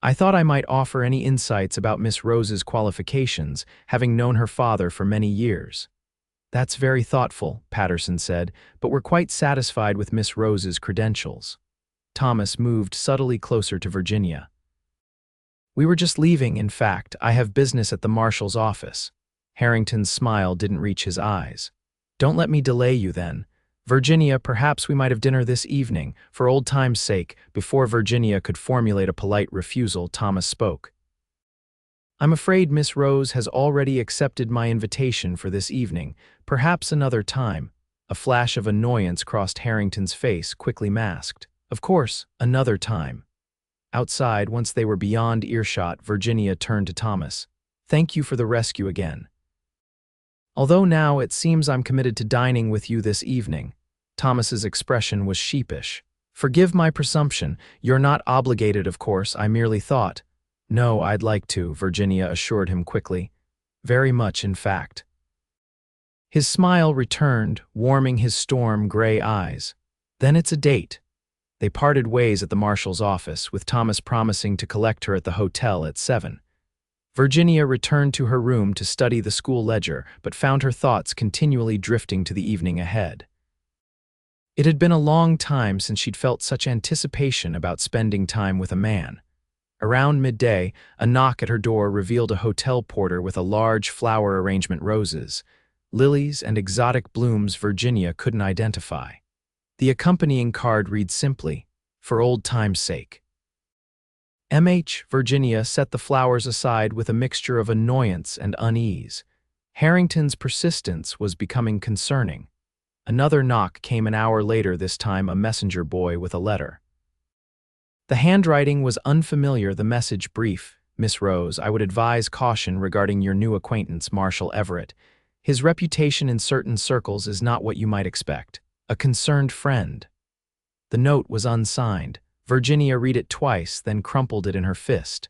"I thought I might offer any insights about Miss Rose's qualifications, having known her father for many years." "That's very thoughtful," Patterson said, "but we're quite satisfied with Miss Rose's credentials." Thomas moved subtly closer to Virginia. "We were just leaving, in fact. I have business at the Marshal's office." Harrington's smile didn't reach his eyes. "Don't let me delay you then. Virginia, perhaps we might have dinner this evening, for old time's sake." Before Virginia could formulate a polite refusal, Thomas spoke. "I'm afraid Miss Rose has already accepted my invitation for this evening. Perhaps another time." A flash of annoyance crossed Harrington's face, quickly masked. "Of course, another time." Outside, once they were beyond earshot, Virginia turned to Thomas. "Thank you for the rescue again. Although now it seems I'm committed to dining with you this evening." Thomas's expression was sheepish. "Forgive my presumption. You're not obligated, of course. I merely thought." "No, I'd like to," Virginia assured him quickly. "Very much, in fact." His smile returned, warming his storm-gray eyes. "Then it's a date." They parted ways at the Marshal's office, with Thomas promising to collect her at the hotel at 7. Virginia returned to her room to study the school ledger, but found her thoughts continually drifting to the evening ahead. It had been a long time since she'd felt such anticipation about spending time with a man. Around midday, a knock at her door revealed a hotel porter with a large flower arrangement roses. lilies and exotic blooms Virginia couldn't identify. The accompanying card reads simply, "For old time's sake." Virginia set the flowers aside with a mixture of annoyance and unease. Harrington's persistence was becoming concerning. Another knock came an hour later, this time a messenger boy with a letter. The handwriting was unfamiliar, the message brief. "Miss Rose, I would advise caution regarding your new acquaintance, Marshal Everett. His reputation in certain circles is not what you might expect. A concerned friend." The note was unsigned. Virginia read it twice, then crumpled it in her fist.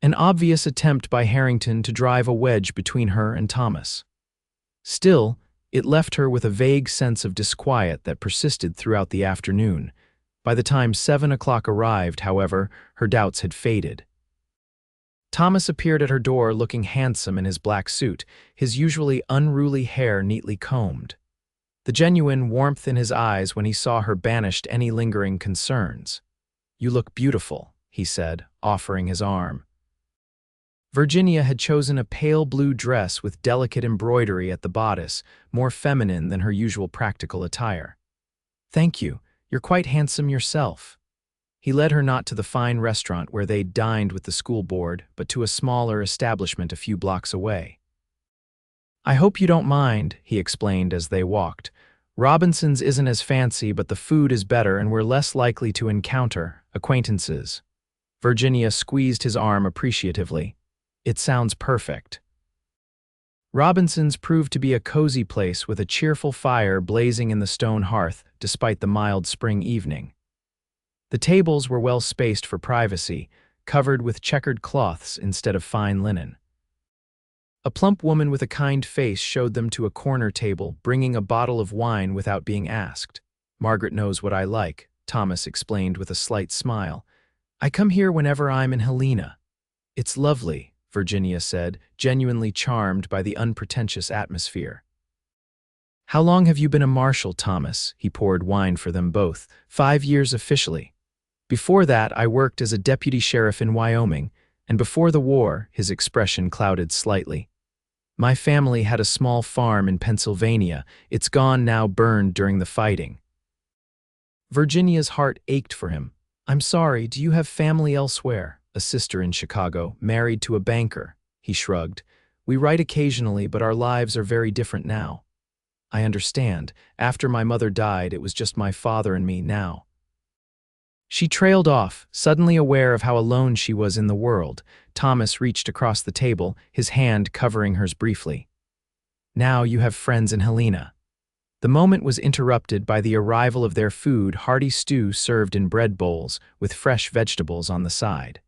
An obvious attempt by Harrington to drive a wedge between her and Thomas. Still, it left her with a vague sense of disquiet that persisted throughout the afternoon. By the time 7 o'clock arrived, however, her doubts had faded. Thomas appeared at her door looking handsome in his black suit, his usually unruly hair neatly combed. The genuine warmth in his eyes when he saw her banished any lingering concerns. "You look beautiful," he said, offering his arm. Virginia had chosen a pale blue dress with delicate embroidery at the bodice, more feminine than her usual practical attire. "Thank you, you're quite handsome yourself." He led her not to the fine restaurant where they'd dined with the school board, but to a smaller establishment a few blocks away. "I hope you don't mind," he explained as they walked. "Robinson's isn't as fancy, but the food is better and we're less likely to encounter acquaintances." Virginia squeezed his arm appreciatively. "It sounds perfect." Robinson's proved to be a cozy place with a cheerful fire blazing in the stone hearth despite the mild spring evening. The tables were well spaced for privacy, covered with checkered cloths instead of fine linen. A plump woman with a kind face showed them to a corner table, bringing a bottle of wine without being asked. "Margaret knows what I like," Thomas explained with a slight smile. "I come here whenever I'm in Helena." "It's lovely," Virginia said, genuinely charmed by the unpretentious atmosphere. "How long have you been a marshal, Thomas?" He poured wine for them both. "5 years officially. Before that, I worked as a deputy sheriff in Wyoming, and before the war," his expression clouded slightly. "My family had a small farm in Pennsylvania. It's gone now, burned during the fighting." Virginia's heart ached for him. "I'm sorry, do you have family elsewhere?" "A sister in Chicago, married to a banker." He shrugged. "We write occasionally, but our lives are very different now." "I understand. After my mother died, it was just my father and me now." She trailed off, suddenly aware of how alone she was in the world. Thomas reached across the table, his hand covering hers briefly. "Now you have friends in Helena." The moment was interrupted by the arrival of their food, hearty stew served in bread bowls, with fresh vegetables on the side.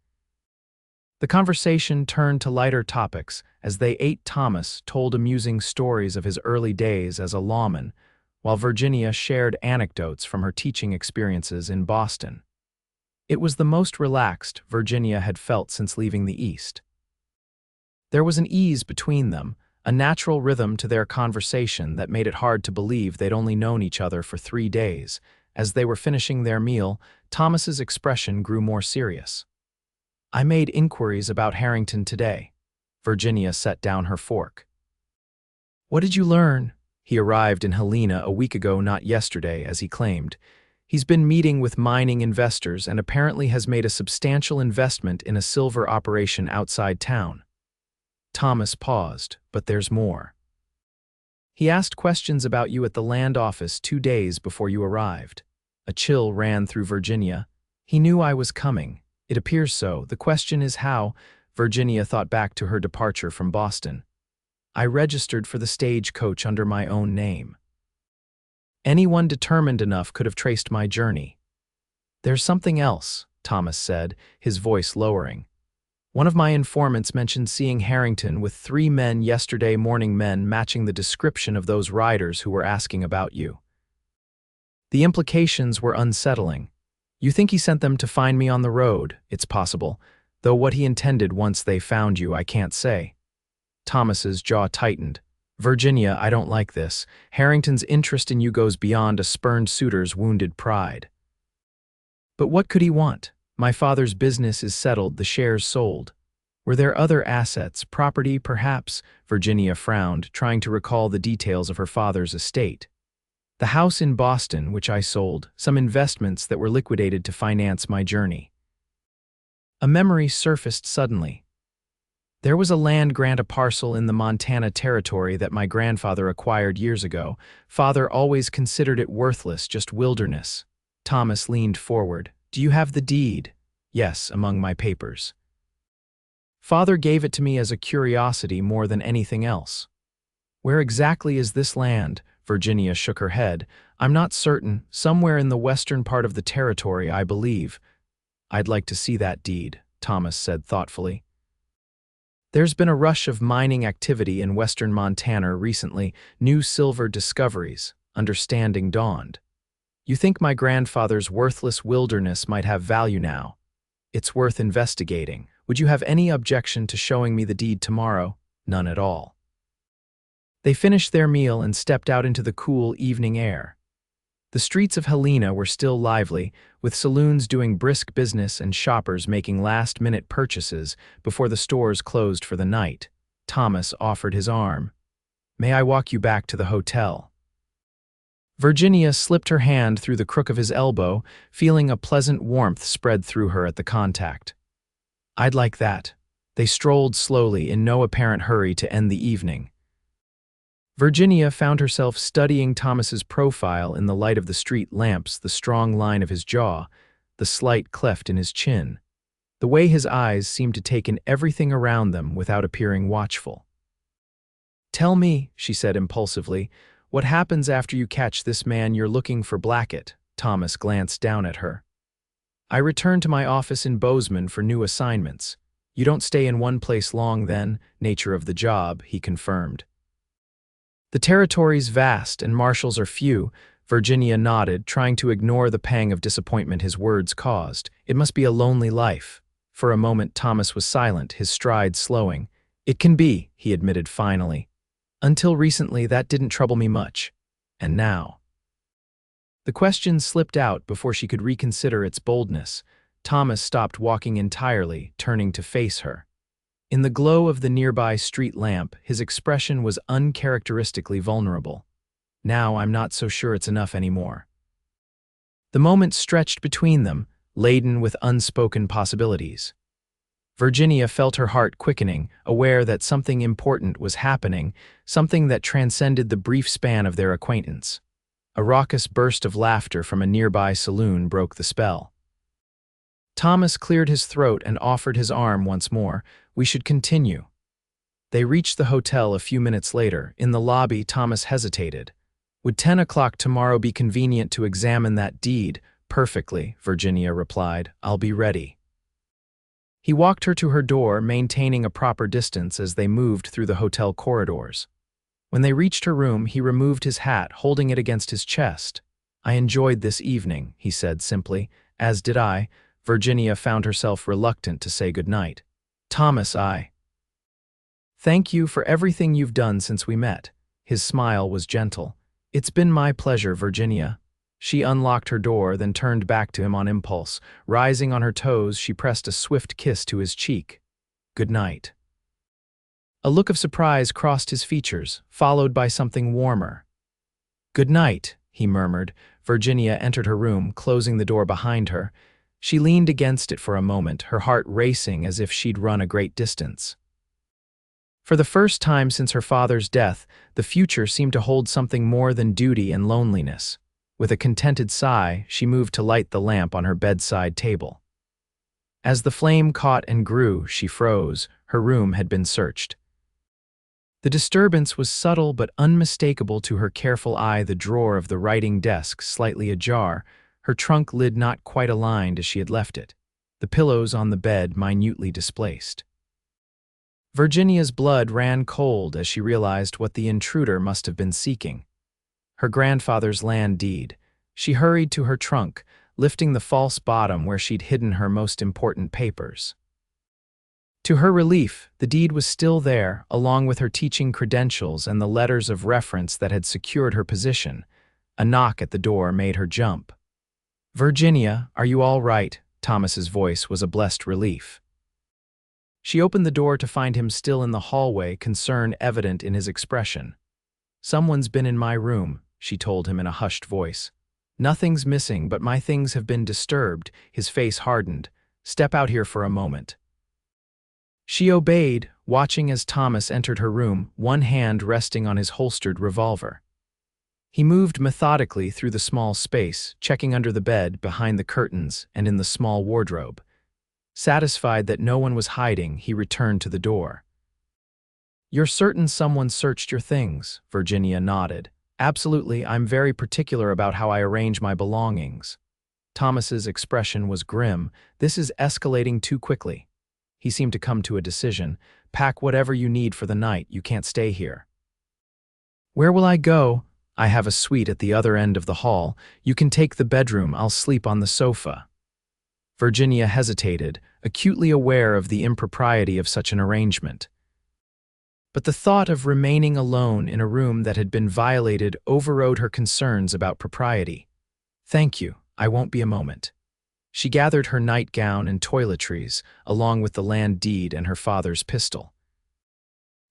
The conversation turned to lighter topics. As they ate, Thomas told amusing stories of his early days as a lawman, while Virginia shared anecdotes from her teaching experiences in Boston. It was the most relaxed Virginia had felt since leaving the East. There was an ease between them, a natural rhythm to their conversation that made it hard to believe they'd only known each other for 3 days. As they were finishing their meal, Thomas's expression grew more serious. "I made inquiries about Harrington today." Virginia set down her fork. "What did you learn?" "He arrived in Helena a week ago, not yesterday, as he claimed. He's been meeting with mining investors and apparently has made a substantial investment in a silver operation outside town." Thomas paused, "But there's more." "He asked questions about you at the land office 2 days before you arrived." A chill ran through Virginia. "He knew I was coming. It appears so. The question is how." Virginia thought back to her departure from Boston. "I registered for the stagecoach under my own name. Anyone determined enough could have traced my journey." "There's something else," Thomas said, his voice lowering. "One of my informants mentioned seeing Harrington with 3 men yesterday morning, men matching the description of those riders who were asking about you." The implications were unsettling. "You think he sent them to find me on the road?" "It's possible, though what he intended once they found you, I can't say." Thomas's jaw tightened. "Virginia, I don't like this. Harrington's interest in you goes beyond a spurned suitor's wounded pride." "But what could he want? My father's business is settled, the shares sold." Were there other assets, property perhaps? Virginia frowned, trying to recall the details of her father's estate. The house in Boston, which I sold, some investments that were liquidated to finance my journey. A memory surfaced suddenly. There was a land grant, a parcel in the Montana Territory that my grandfather acquired years ago. Father always considered it worthless, just wilderness. Thomas leaned forward. Do you have the deed? Yes, among my papers. Father gave it to me as a curiosity more than anything else. Where exactly is this land? Virginia shook her head. I'm not certain. Somewhere in the western part of the territory, I believe. I'd like to see that deed, Thomas said thoughtfully. There's been a rush of mining activity in western Montana recently, new silver discoveries. Understanding dawned. You think my grandfather's worthless wilderness might have value now? It's worth investigating. Would you have any objection to showing me the deed tomorrow? None at all. They finished their meal and stepped out into the cool evening air. The streets of Helena were still lively, with saloons doing brisk business and shoppers making last-minute purchases before the stores closed for the night. Thomas offered his arm. May I walk you back to the hotel? Virginia slipped her hand through the crook of his elbow, feeling a pleasant warmth spread through her at the contact. I'd like that. They strolled slowly, in no apparent hurry to end the evening. Virginia found herself studying Thomas's profile in the light of the street lamps, the strong line of his jaw, the slight cleft in his chin, the way his eyes seemed to take in everything around them without appearing watchful. Tell me, she said impulsively, what happens after you catch this man you're looking for? Blackett. Thomas glanced down at her. I return to my office in Bozeman for new assignments. You don't stay in one place long then, nature of the job, he confirmed. The territory's vast and marshals are few. Virginia nodded, trying to ignore the pang of disappointment his words caused. It must be a lonely life. For a moment Thomas was silent, his stride slowing. It can be, he admitted finally. Until recently that didn't trouble me much. And now? The question slipped out before she could reconsider its boldness. Thomas stopped walking entirely, turning to face her. In the glow of the nearby street lamp, his expression was uncharacteristically vulnerable. Now I'm not so sure it's enough anymore. The moment stretched between them, laden with unspoken possibilities. Virginia felt her heart quickening, aware that something important was happening, something that transcended the brief span of their acquaintance. A raucous burst of laughter from a nearby saloon broke the spell. Thomas cleared his throat and offered his arm once more. We should continue. They reached the hotel a few minutes later. In the lobby, Thomas hesitated. Would 10 o'clock tomorrow be convenient to examine that deed? Perfectly, Virginia replied. I'll be ready. He walked her to her door, maintaining a proper distance as they moved through the hotel corridors. When they reached her room, he removed his hat, holding it against his chest. I enjoyed this evening, he said simply. As did I. Virginia found herself reluctant to say goodnight. Thomas, thank you for everything you've done since we met. His smile was gentle. It's been my pleasure, Virginia. She unlocked her door, then turned back to him on impulse. Rising on her toes, she pressed a swift kiss to his cheek. Good night. A look of surprise crossed his features, followed by something warmer. Good night, he murmured. Virginia entered her room, closing the door behind her. She leaned against it for a moment, her heart racing as if she'd run a great distance. For the first time since her father's death, the future seemed to hold something more than duty and loneliness. With a contented sigh, she moved to light the lamp on her bedside table. As the flame caught and grew, she froze. Her room had been searched. The disturbance was subtle but unmistakable to her careful eye. The drawer of the writing desk slightly ajar, her trunk lid not quite aligned as she had left it, the pillows on the bed minutely displaced. Virginia's blood ran cold as she realized what the intruder must have been seeking. Her grandfather's land deed. She hurried to her trunk, lifting the false bottom where she'd hidden her most important papers. To her relief, the deed was still there, along with her teaching credentials and the letters of reference that had secured her position. A knock at the door made her jump. Virginia, are you all right? Thomas's voice was a blessed relief. She opened the door to find him still in the hallway, concern evident in his expression. "Someone's been in my room," she told him in a hushed voice. "Nothing's missing, but my things have been disturbed." His face hardened. "Step out here for a moment." She obeyed, watching as Thomas entered her room, one hand resting on his holstered revolver. He moved methodically through the small space, checking under the bed, behind the curtains, and in the small wardrobe. Satisfied that no one was hiding, he returned to the door. "You're certain someone searched your things?" Virginia nodded. "Absolutely, I'm very particular about how I arrange my belongings." Thomas's expression was grim. "This is escalating too quickly." He seemed to come to a decision. "Pack whatever you need for the night, you can't stay here." "Where will I go?" "I have a suite at the other end of the hall. You can take the bedroom, I'll sleep on the sofa." Virginia hesitated, acutely aware of the impropriety of such an arrangement. But the thought of remaining alone in a room that had been violated overrode her concerns about propriety. "Thank you, I won't be a moment." She gathered her nightgown and toiletries, along with the land deed and her father's pistol.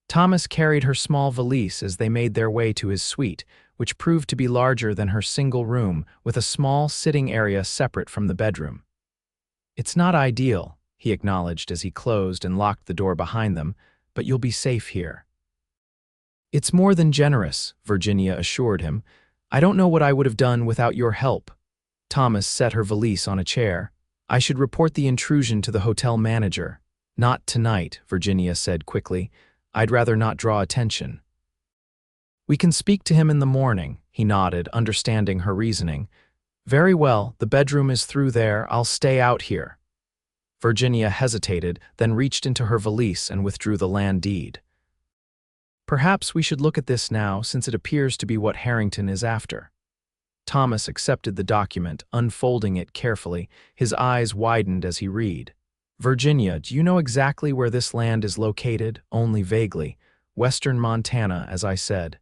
Thomas carried her small valise as they made their way to his suite, which proved to be larger than her single room, with a small sitting area separate from the bedroom. "It's not ideal," he acknowledged as he closed and locked the door behind them, "but you'll be safe here." "It's more than generous," Virginia assured him. "I don't know what I would have done without your help." Thomas set her valise on a chair. "I should report the intrusion to the hotel manager." "Not tonight," Virginia said quickly. "I'd rather not draw attention." "We can speak to him in the morning," he nodded, understanding her reasoning. "Very well, the bedroom is through there, I'll stay out here." Virginia hesitated, then reached into her valise and withdrew the land deed. "Perhaps we should look at this now, since it appears to be what Harrington is after." Thomas accepted the document, unfolding it carefully. His eyes widened as he read. "Virginia, do you know exactly where this land is located?" "Only vaguely. Western Montana, as I said."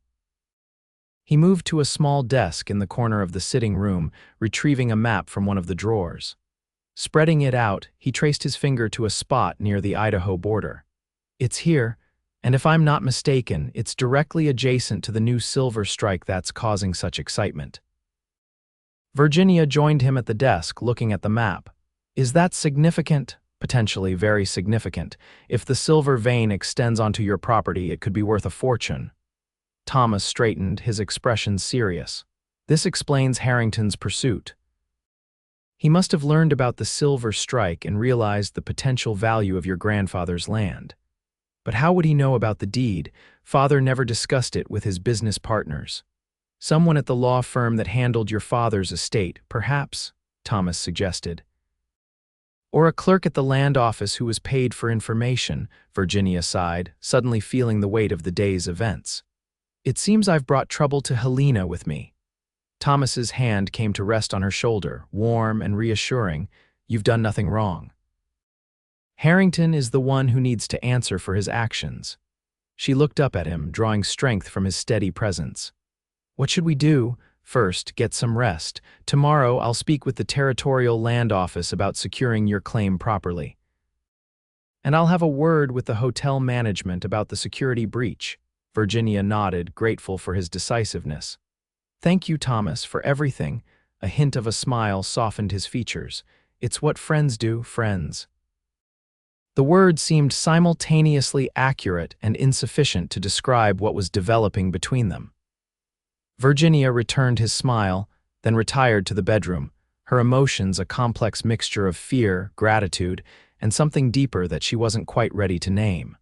He moved to a small desk in the corner of the sitting room, retrieving a map from one of the drawers. Spreading it out, he traced his finger to a spot near the Idaho border. "It's here, and if I'm not mistaken, it's directly adjacent to the new silver strike that's causing such excitement." Virginia joined him at the desk, looking at the map. "Is that significant?" "Potentially very significant. If the silver vein extends onto your property, it could be worth a fortune." Thomas straightened, his expression serious. "This explains Harrington's pursuit. He must have learned about the silver strike and realized the potential value of your grandfather's land. But how would he know about the deed? Father never discussed it with his business partners." "Someone at the law firm that handled your father's estate, perhaps," Thomas suggested. "Or a clerk at the land office who was paid for information," Virginia sighed, suddenly feeling the weight of the day's events. "It seems I've brought trouble to Helena with me." Thomas's hand came to rest on her shoulder, warm and reassuring. "You've done nothing wrong. Harrington is the one who needs to answer for his actions." She looked up at him, drawing strength from his steady presence. "What should we do?" "First, get some rest. Tomorrow I'll speak with the Territorial Land Office about securing your claim properly. And I'll have a word with the hotel management about the security breach." Virginia nodded, grateful for his decisiveness. "Thank you, Thomas, for everything." A hint of a smile softened his features. "It's what friends do, friends." The words seemed simultaneously accurate and insufficient to describe what was developing between them. Virginia returned his smile, then retired to the bedroom, her emotions a complex mixture of fear, gratitude, and something deeper that she wasn't quite ready to name.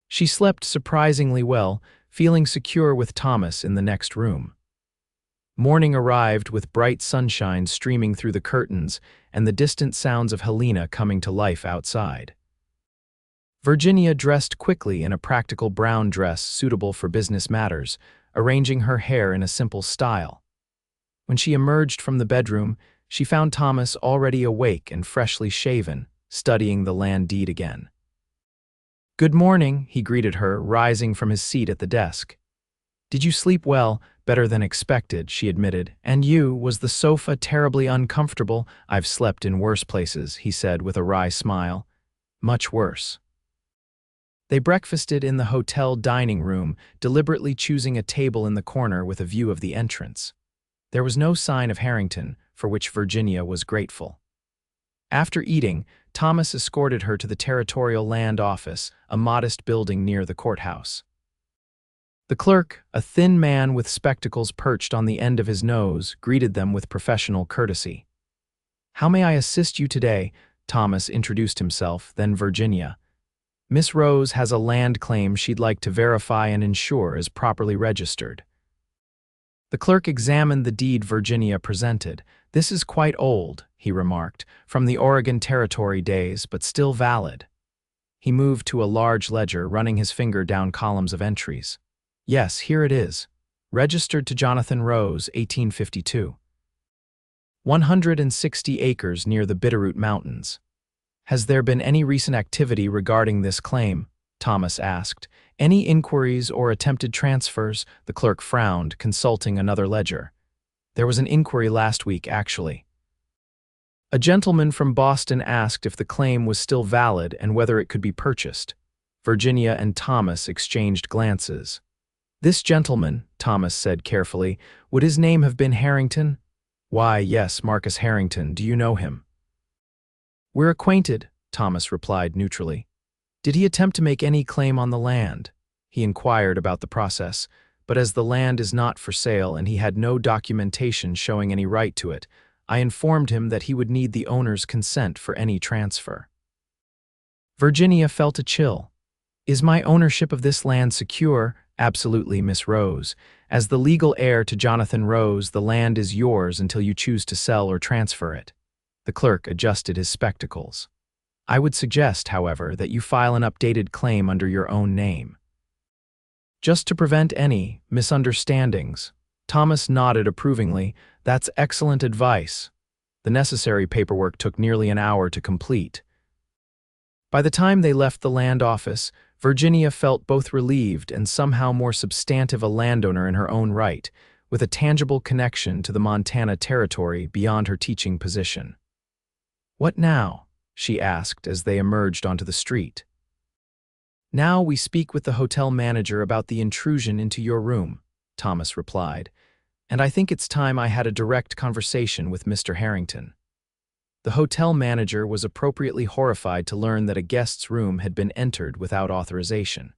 She slept surprisingly well, feeling secure with Thomas in the next room. Morning arrived with bright sunshine streaming through the curtains and the distant sounds of Helena coming to life outside. Virginia dressed quickly in a practical brown dress suitable for business matters, arranging her hair in a simple style. When she emerged from the bedroom, she found Thomas already awake and freshly shaven, studying the land deed again. "Good morning," he greeted her, rising from his seat at the desk. "Did you sleep well?" "Better than expected," she admitted. "And you, was the sofa terribly uncomfortable?" "I've slept in worse places," he said with a wry smile. much worse. They breakfasted in the hotel dining room, deliberately choosing a table in the corner with a view of the entrance. There was no sign of Harrington, for which Virginia was grateful. After eating, Thomas escorted her to the Territorial Land Office, a modest building near the courthouse. The clerk, a thin man with spectacles perched on the end of his nose, greeted them with professional courtesy. "How may I assist you today?" Thomas introduced himself, then Virginia. "Miss Rose has a land claim she'd like to verify and ensure is properly registered." The clerk examined the deed Virginia presented. "This is quite old," he remarked, "from the Oregon Territory days, but still valid." He moved to a large ledger, running his finger down columns of entries. "Yes, here it is. Registered to Jonathan Rose, 1852. 160 acres near the Bitterroot Mountains. Has there been any recent activity regarding this claim?" Thomas asked. "Any inquiries or attempted transfers?" The clerk frowned, consulting another ledger. "There was an inquiry last week, actually. A gentleman from Boston asked if the claim was still valid and whether it could be purchased." Virginia and Thomas exchanged glances. "This gentleman," Thomas said carefully, "would his name have been Harrington?" "Why, yes, Marcus Harrington. Do you know him?" "We're acquainted," Thomas replied neutrally. "Did he attempt to make any claim on the land?" He inquired about the process, but as the land is not for sale and he had no documentation showing any right to it, I informed him that he would need the owner's consent for any transfer. Virginia felt a chill. "Is my ownership of this land secure?" "Absolutely, Miss Rose. As the legal heir to Jonathan Rose, the land is yours until you choose to sell or transfer it." The clerk adjusted his spectacles. "I would suggest, however, that you file an updated claim under your own name, just to prevent any misunderstandings." Thomas nodded approvingly. "That's excellent advice." The necessary paperwork took nearly an hour to complete. By the time they left the land office, Virginia felt both relieved and somehow more substantive a landowner in her own right, with a tangible connection to the Montana Territory beyond her teaching position. "What now?" she asked as they emerged onto the street. "Now we speak with the hotel manager about the intrusion into your room," Thomas replied, "and I think it's time I had a direct conversation with Mr. Harrington." The hotel manager was appropriately horrified to learn that a guest's room had been entered without authorization.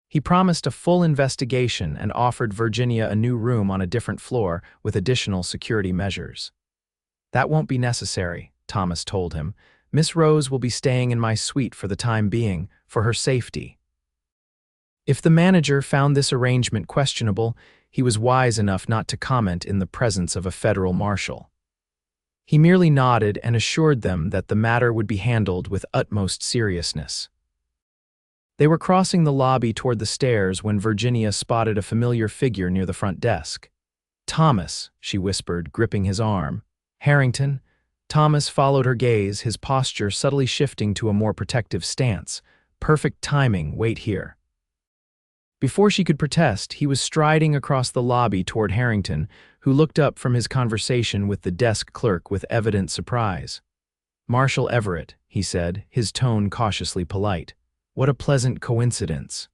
He promised a full investigation and offered Virginia a new room on a different floor with additional security measures. "That won't be necessary," Thomas told him. "Miss Rose will be staying in my suite for the time being, for her safety." If the manager found this arrangement questionable, he was wise enough not to comment in the presence of a federal marshal. He merely nodded and assured them that the matter would be handled with utmost seriousness. They were crossing the lobby toward the stairs when Virginia spotted a familiar figure near the front desk. "Thomas," she whispered, gripping his arm. "Harrington?" Thomas followed her gaze, his posture subtly shifting to a more protective stance. "Perfect timing, wait here." Before she could protest, he was striding across the lobby toward Harrington, who looked up from his conversation with the desk clerk with evident surprise. "Marshal Everett," he said, his tone cautiously polite. "What a pleasant coincidence."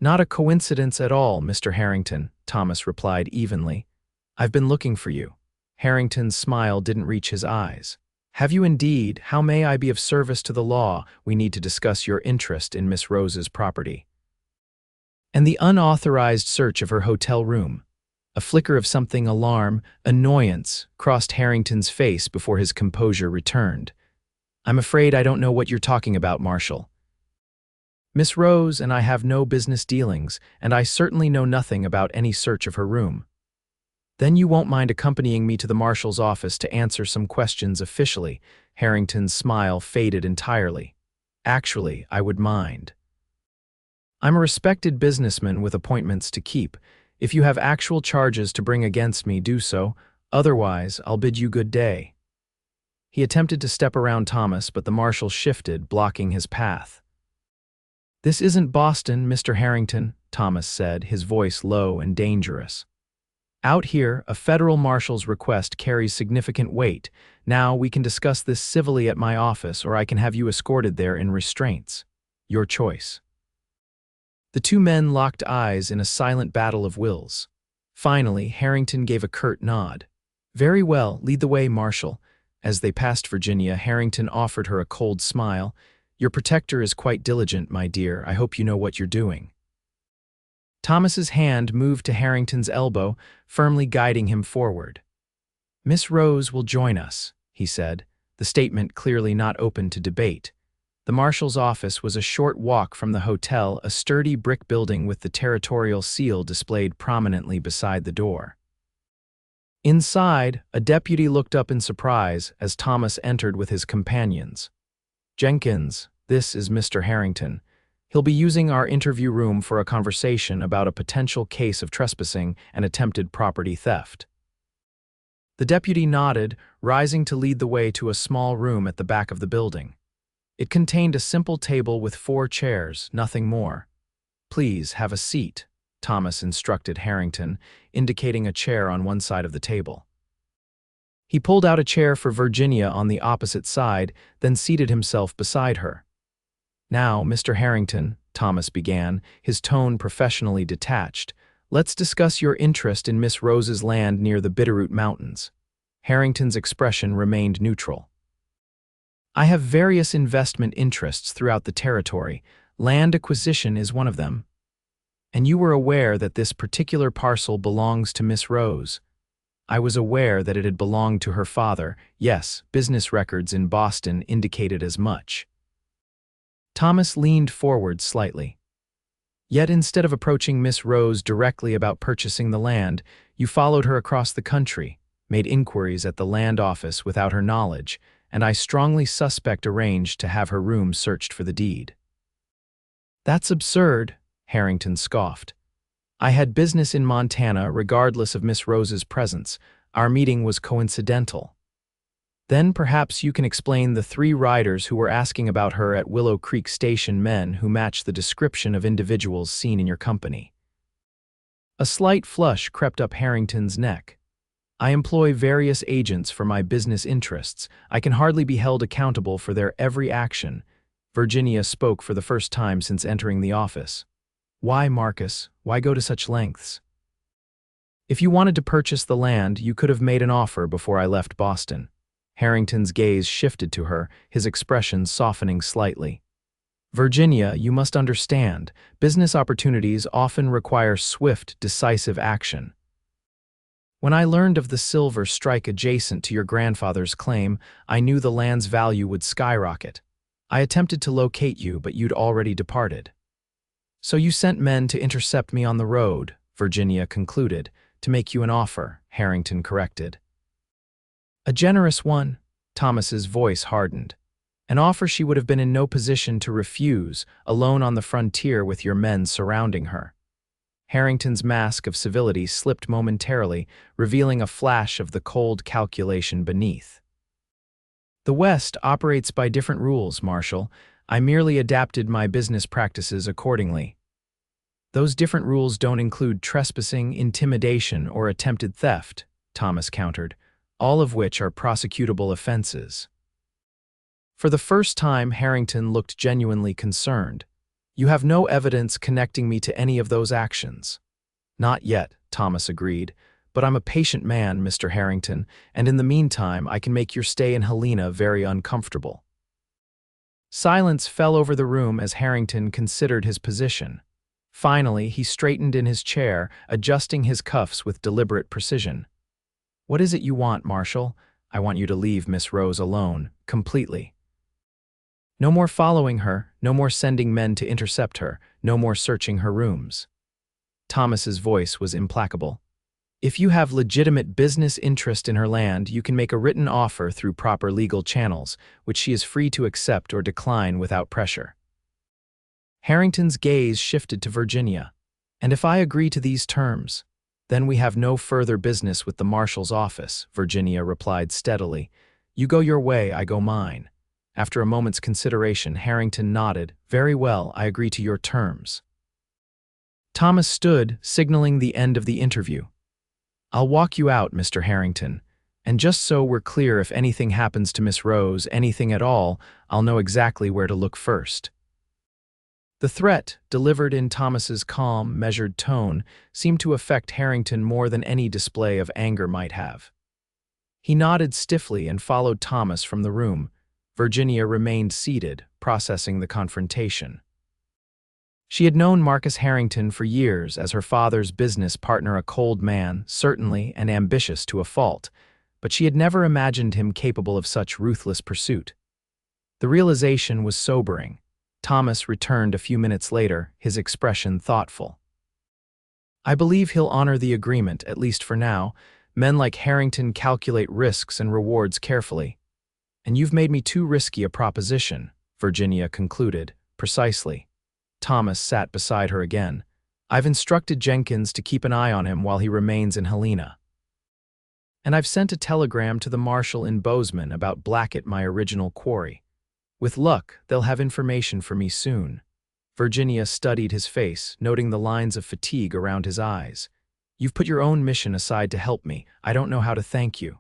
"Not a coincidence at all, Mr. Harrington," Thomas replied evenly. "I've been looking for you." Harrington's smile didn't reach his eyes. "Have you indeed? How may I be of service to the law? We need to discuss your interest in Miss Rose's property." And the unauthorized search of her hotel room. A flicker of something annoyance, crossed Harrington's face before his composure returned. "I'm afraid I don't know what you're talking about, Marshal. Miss Rose and I have no business dealings, and I certainly know nothing about any search of her room." "Then you won't mind accompanying me to the Marshal's office to answer some questions officially." Harrington's smile faded entirely. "Actually, I would mind. I'm a respected businessman with appointments to keep. If you have actual charges to bring against me, do so. Otherwise, I'll bid you good day." He attempted to step around Thomas, but the Marshal shifted, blocking his path. "This isn't Boston, Mr. Harrington," Thomas said, his voice low and dangerous. Out here, a federal marshal's request carries significant weight. Now, we can discuss this civilly at my office, or I can have you escorted there in restraints. Your choice." The two men locked eyes in a silent battle of wills. Finally, Harrington gave a curt nod. "Very well, lead the way, Marshal." As they passed Virginia, Harrington offered her a cold smile. "Your protector is quite diligent, my dear. I hope you know what you're doing." Thomas's hand moved to Harrington's elbow, firmly guiding him forward. "Miss Rose will join us," he said, the statement clearly not open to debate. The marshal's office was a short walk from the hotel, a sturdy brick building with the territorial seal displayed prominently beside the door. Inside, a deputy looked up in surprise as Thomas entered with his companions. "Jenkins, this is Mr. Harrington. He'll be using our interview room for a conversation about a potential case of trespassing and attempted property theft." The deputy nodded, rising to lead the way to a small room at the back of the building. It contained a simple table with 4 chairs, nothing more. "Please have a seat," Thomas instructed Harrington, indicating a chair on one side of the table. He pulled out a chair for Virginia on the opposite side, then seated himself beside her. "Now, Mr. Harrington," Thomas began, his tone professionally detached, "let's discuss your interest in Miss Rose's land near the Bitterroot Mountains." Harrington's expression remained neutral. "I have various investment interests throughout the territory. Land acquisition is one of them. And you were aware that this particular parcel belongs to Miss Rose." "I was aware that it had belonged to her father. Yes, business records in Boston indicated as much." Thomas leaned forward slightly. "Yet instead of approaching Miss Rose directly about purchasing the land, you followed her across the country, made inquiries at the land office without her knowledge, and I strongly suspect arranged to have her room searched for the deed." "That's absurd," Harrington scoffed. "I had business in Montana regardless of Miss Rose's presence. Our meeting was coincidental." "Then perhaps you can explain the 3 riders who were asking about her at Willow Creek Station, men who match the description of individuals seen in your company." A slight flush crept up Harrington's neck. "I employ various agents for my business interests. I can hardly be held accountable for their every action." Virginia spoke for the first time since entering the office. "Why, Marcus? Why go to such lengths? If you wanted to purchase the land, you could have made an offer before I left Boston." Harrington's gaze shifted to her, his expression softening slightly. "Virginia, you must understand, business opportunities often require swift, decisive action. When I learned of the silver strike adjacent to your grandfather's claim, I knew the land's value would skyrocket. I attempted to locate you, but you'd already departed. So you sent men to intercept me on the road," Virginia concluded. "To make you an offer," Harrington corrected. "A generous one," Thomas's voice hardened. "An offer she would have been in no position to refuse, alone on the frontier with your men surrounding her." Harrington's mask of civility slipped momentarily, revealing a flash of the cold calculation beneath. "The West operates by different rules, Marshal. I merely adapted my business practices accordingly." "Those different rules don't include trespassing, intimidation, or attempted theft," Thomas countered, "all of which are prosecutable offenses." For the first time, Harrington looked genuinely concerned. "You have no evidence connecting me to any of those actions." "Not yet," Thomas agreed, "but I'm a patient man, Mr. Harrington, and in the meantime I can make your stay in Helena very uncomfortable." Silence fell over the room as Harrington considered his position. Finally, he straightened in his chair, adjusting his cuffs with deliberate precision. "What is it you want, Marshal? I want you to leave Miss Rose alone, completely. No more following her, no more sending men to intercept her, no more searching her rooms." Thomas's voice was implacable. "If you have legitimate business interest in her land, you can make a written offer through proper legal channels, which she is free to accept or decline without pressure." Harrington's gaze shifted to Virginia. "And if I agree to these terms, then we have no further business with the Marshal's office," Virginia replied steadily. "You go your way, I go mine." After a moment's consideration, Harrington nodded. "Very well, I agree to your terms." Thomas stood, signaling the end of the interview. I'll walk you out, Mr. Harrington. And just so we're clear, if anything happens to Miss Rose, anything at all, I'll know exactly where to look first." The threat, delivered in Thomas's calm, measured tone, seemed to affect Harrington more than any display of anger might have. He nodded stiffly and followed Thomas from the room. Virginia remained seated, processing the confrontation. She had known Marcus Harrington for years as her father's business partner, a cold man, certainly, and ambitious to a fault, but she had never imagined him capable of such ruthless pursuit. The realization was sobering. Thomas returned a few minutes later, his expression thoughtful. "I believe he'll honor the agreement, at least for now. Men like Harrington calculate risks and rewards carefully. And you've made me too risky a proposition," Virginia concluded. "Precisely." Thomas sat beside her again. "I've instructed Jenkins to keep an eye on him while he remains in Helena. And I've sent a telegram to the Marshal in Bozeman about Blackett, my original quarry. With luck, they'll have information for me soon." Virginia studied his face, noting the lines of fatigue around his eyes. "You've put your own mission aside to help me. I don't know how to thank you."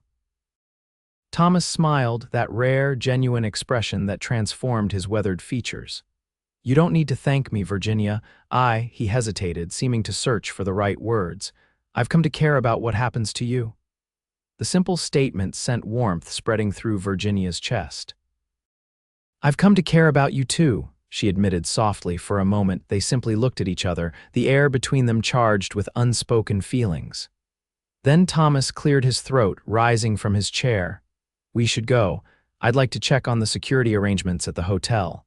Thomas smiled, that rare, genuine expression that transformed his weathered features. "You don't need to thank me, Virginia. He hesitated, seeming to search for the right words. "I've come to care about what happens to you." The simple statement sent warmth spreading through Virginia's chest. "I've come to care about you too," she admitted softly. For a moment, they simply looked at each other, the air between them charged with unspoken feelings. Then Thomas cleared his throat, rising from his chair. "We should go. I'd like to check on the security arrangements at the hotel."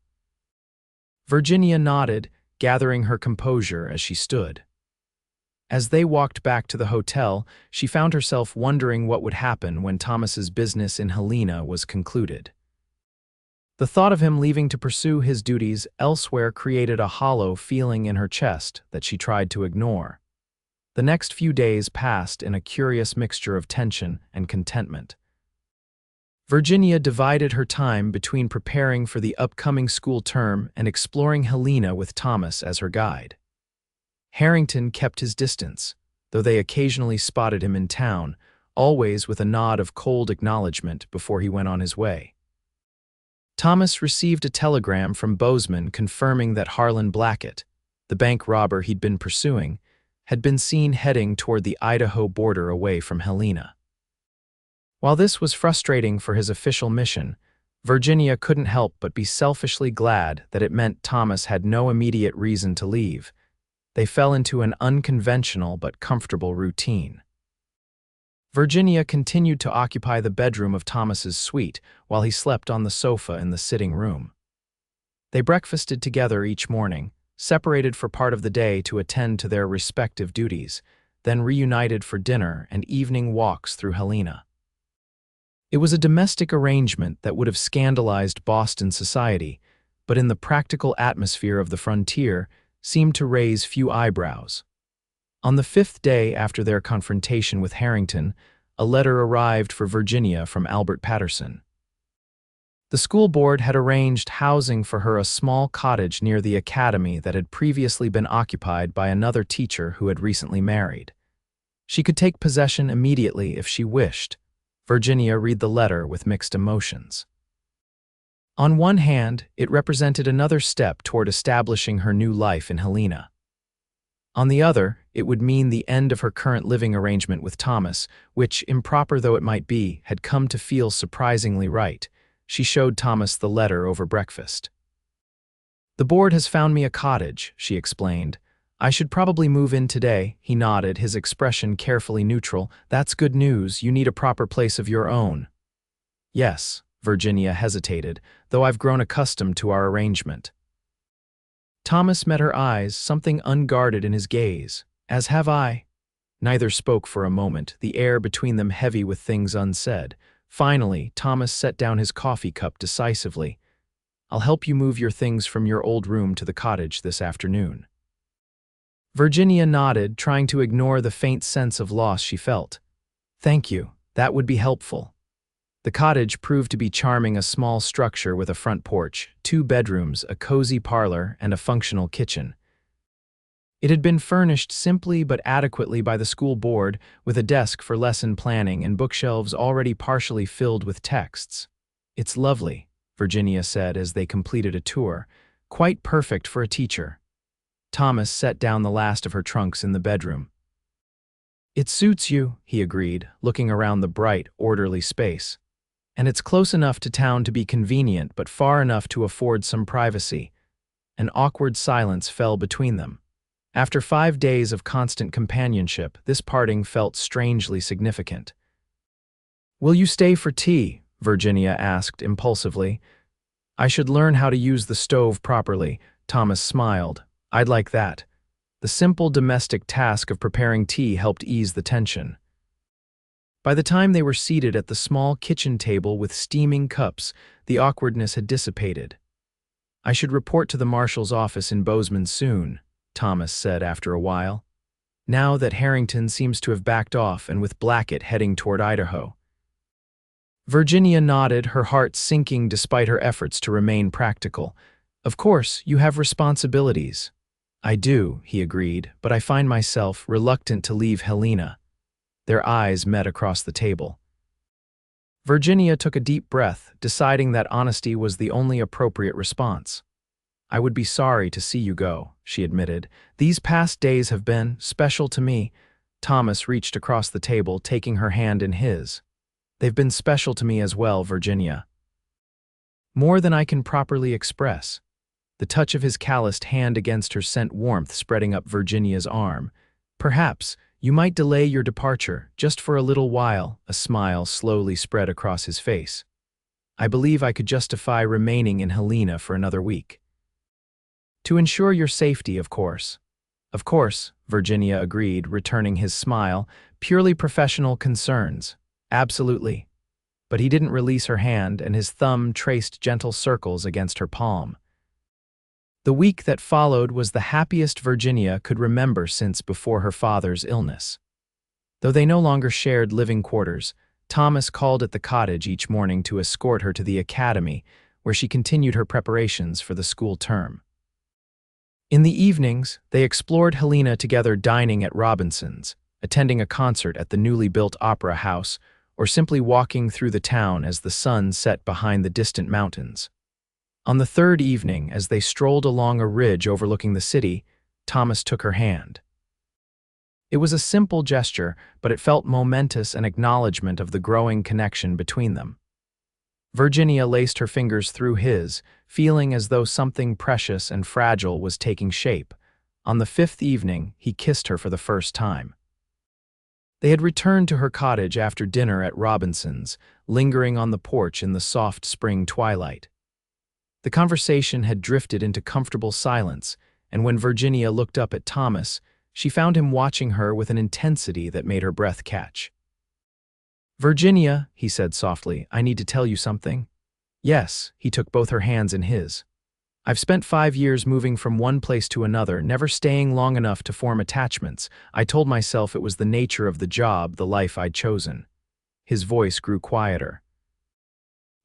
Virginia nodded, gathering her composure as she stood. As they walked back to the hotel, she found herself wondering what would happen when Thomas's business in Helena was concluded. The thought of him leaving to pursue his duties elsewhere created a hollow feeling in her chest that she tried to ignore. The next few days passed in a curious mixture of tension and contentment. Virginia divided her time between preparing for the upcoming school term and exploring Helena with Thomas as her guide. Harrington kept his distance, though they occasionally spotted him in town, always with a nod of cold acknowledgement before he went on his way. Thomas received a telegram from Bozeman confirming that Harlan Blackett, the bank robber he'd been pursuing, had been seen heading toward the Idaho border away from Helena. While this was frustrating for his official mission, Virginia couldn't help but be selfishly glad that it meant Thomas had no immediate reason to leave. They fell into an unconventional but comfortable routine. Virginia continued to occupy the bedroom of Thomas's suite while he slept on the sofa in the sitting room. They breakfasted together each morning, separated for part of the day to attend to their respective duties, then reunited for dinner and evening walks through Helena. It was a domestic arrangement that would have scandalized Boston society, but in the practical atmosphere of the frontier, seemed to raise few eyebrows. On the 5th day after their confrontation with Harrington, a letter arrived for Virginia from Albert Patterson. The school board had arranged housing for her, a small cottage near the academy that had previously been occupied by another teacher who had recently married. She could take possession immediately if she wished. Virginia read the letter with mixed emotions. On one hand, it represented another step toward establishing her new life in Helena. On the other, it would mean the end of her current living arrangement with Thomas, which, improper though it might be, had come to feel surprisingly right. She showed Thomas the letter over breakfast. "The board has found me a cottage," she explained. "I should probably move in today." He nodded, his expression carefully neutral. "That's good news. You need a proper place of your own." "Yes," Virginia hesitated, "though I've grown accustomed to our arrangement." Thomas met her eyes, something unguarded in his gaze. "As have I." Neither spoke for a moment, the air between them heavy with things unsaid. Finally, Thomas set down his coffee cup decisively. "I'll help you move your things from your old room to the cottage this afternoon." Virginia nodded, trying to ignore the faint sense of loss she felt. "Thank you, that would be helpful." The cottage proved to be charming, a small structure with a front porch, 2 bedrooms, a cozy parlor, and a functional kitchen. It had been furnished simply but adequately by the school board, with a desk for lesson planning and bookshelves already partially filled with texts. "It's lovely," Virginia said as they completed a tour. "Quite perfect for a teacher." Thomas set down the last of her trunks in the bedroom. "It suits you," he agreed, looking around the bright, orderly space. "And it's close enough to town to be convenient, but far enough to afford some privacy." An awkward silence fell between them. After 5 days of constant companionship, this parting felt strangely significant. "Will you stay for tea?" Virginia asked impulsively. "I should learn how to use the stove properly," Thomas smiled. "I'd like that." The simple domestic task of preparing tea helped ease the tension. By the time they were seated at the small kitchen table with steaming cups, the awkwardness had dissipated. "I should report to the Marshal's office in Bozeman soon," Thomas said after a while. "Now that Harrington seems to have backed off and with Blackett heading toward Idaho." Virginia nodded, her heart sinking despite her efforts to remain practical. "Of course, you have responsibilities." "I do," he agreed, "but I find myself reluctant to leave Helena." Their eyes met across the table. Virginia took a deep breath, deciding that honesty was the only appropriate response. "I would be sorry to see you go," she admitted. "These past days have been special to me." Thomas reached across the table, taking her hand in his. "They've been special to me as well, Virginia. More than I can properly express." The touch of his calloused hand against her sent warmth spreading up Virginia's arm. "Perhaps you might delay your departure, just for a little while." A smile slowly spread across his face. "I believe I could justify remaining in Helena for another week." "To ensure your safety, of course." "Of course," Virginia agreed, returning his smile. "Purely professional concerns." "Absolutely." But he didn't release her hand, and his thumb traced gentle circles against her palm. The week that followed was the happiest Virginia could remember since before her father's illness. Though they no longer shared living quarters, Thomas called at the cottage each morning to escort her to the academy, where she continued her preparations for the school term. In the evenings, they explored Helena together, dining at Robinson's, attending a concert at the newly built opera house, or simply walking through the town as the sun set behind the distant mountains. On the third evening, as they strolled along a ridge overlooking the city, Thomas took her hand. It was a simple gesture, but it felt momentous, an acknowledgement of the growing connection between them. Virginia laced her fingers through his, feeling as though something precious and fragile was taking shape. On the 5th evening, he kissed her for the first time. They had returned to her cottage after dinner at Robinson's, lingering on the porch in the soft spring twilight. The conversation had drifted into comfortable silence, and when Virginia looked up at Thomas, she found him watching her with an intensity that made her breath catch. "Virginia," he said softly, "I need to tell you something." "Yes," he took both her hands in his. "I've spent 5 years moving from one place to another, never staying long enough to form attachments. I told myself it was the nature of the job, the life I'd chosen." His voice grew quieter.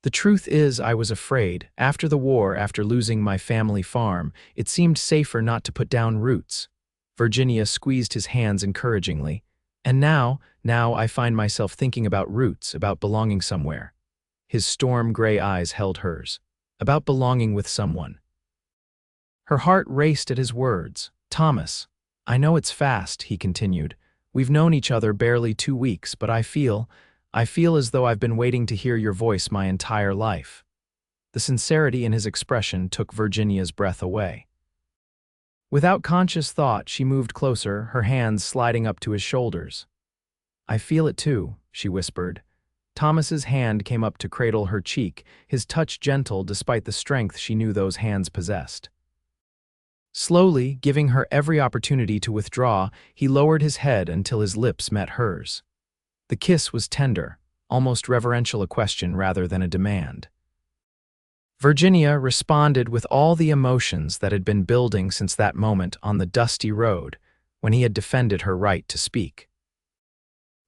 "The truth is, I was afraid. After the war, after losing my family farm, it seemed safer not to put down roots." Virginia squeezed his hands encouragingly. "And now I find myself thinking about roots, about belonging somewhere." His storm-gray eyes held hers. "About belonging with someone." Her heart raced at his words. "Thomas, I know it's fast," he continued. "We've known each other barely 2 weeks, but I feel as though I've been waiting to hear your voice my entire life." The sincerity in his expression took Virginia's breath away. Without conscious thought, she moved closer, her hands sliding up to his shoulders. "I feel it too," she whispered. Thomas's hand came up to cradle her cheek, his touch gentle despite the strength she knew those hands possessed. Slowly, giving her every opportunity to withdraw, he lowered his head until his lips met hers. The kiss was tender, almost reverential, a question rather than a demand. Virginia responded with all the emotions that had been building since that moment on the dusty road when he had defended her right to speak.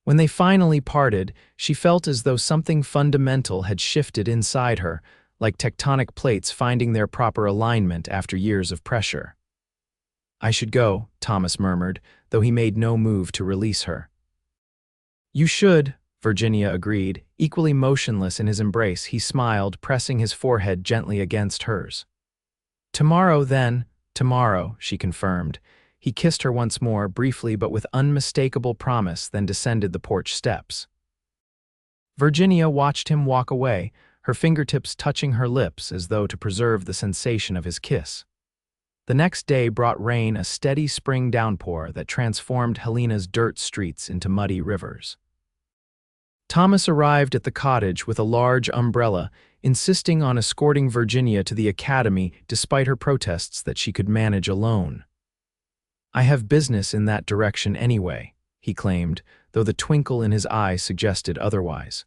When they finally parted, she felt as though something fundamental had shifted inside her, like tectonic plates finding their proper alignment after years of pressure. I should go, Thomas murmured, though he made no move to release her. You should, Virginia agreed. Equally motionless in his embrace, he smiled, pressing his forehead gently against hers. Tomorrow, then, tomorrow, she confirmed. He kissed her once more, briefly but with unmistakable promise, then descended the porch steps. Virginia watched him walk away, her fingertips touching her lips as though to preserve the sensation of his kiss. The next day brought rain, a steady spring downpour that transformed Helena's dirt streets into muddy rivers. Thomas arrived at the cottage with a large umbrella, insisting on escorting Virginia to the academy despite her protests that she could manage alone. I have business in that direction anyway, he claimed, though the twinkle in his eye suggested otherwise.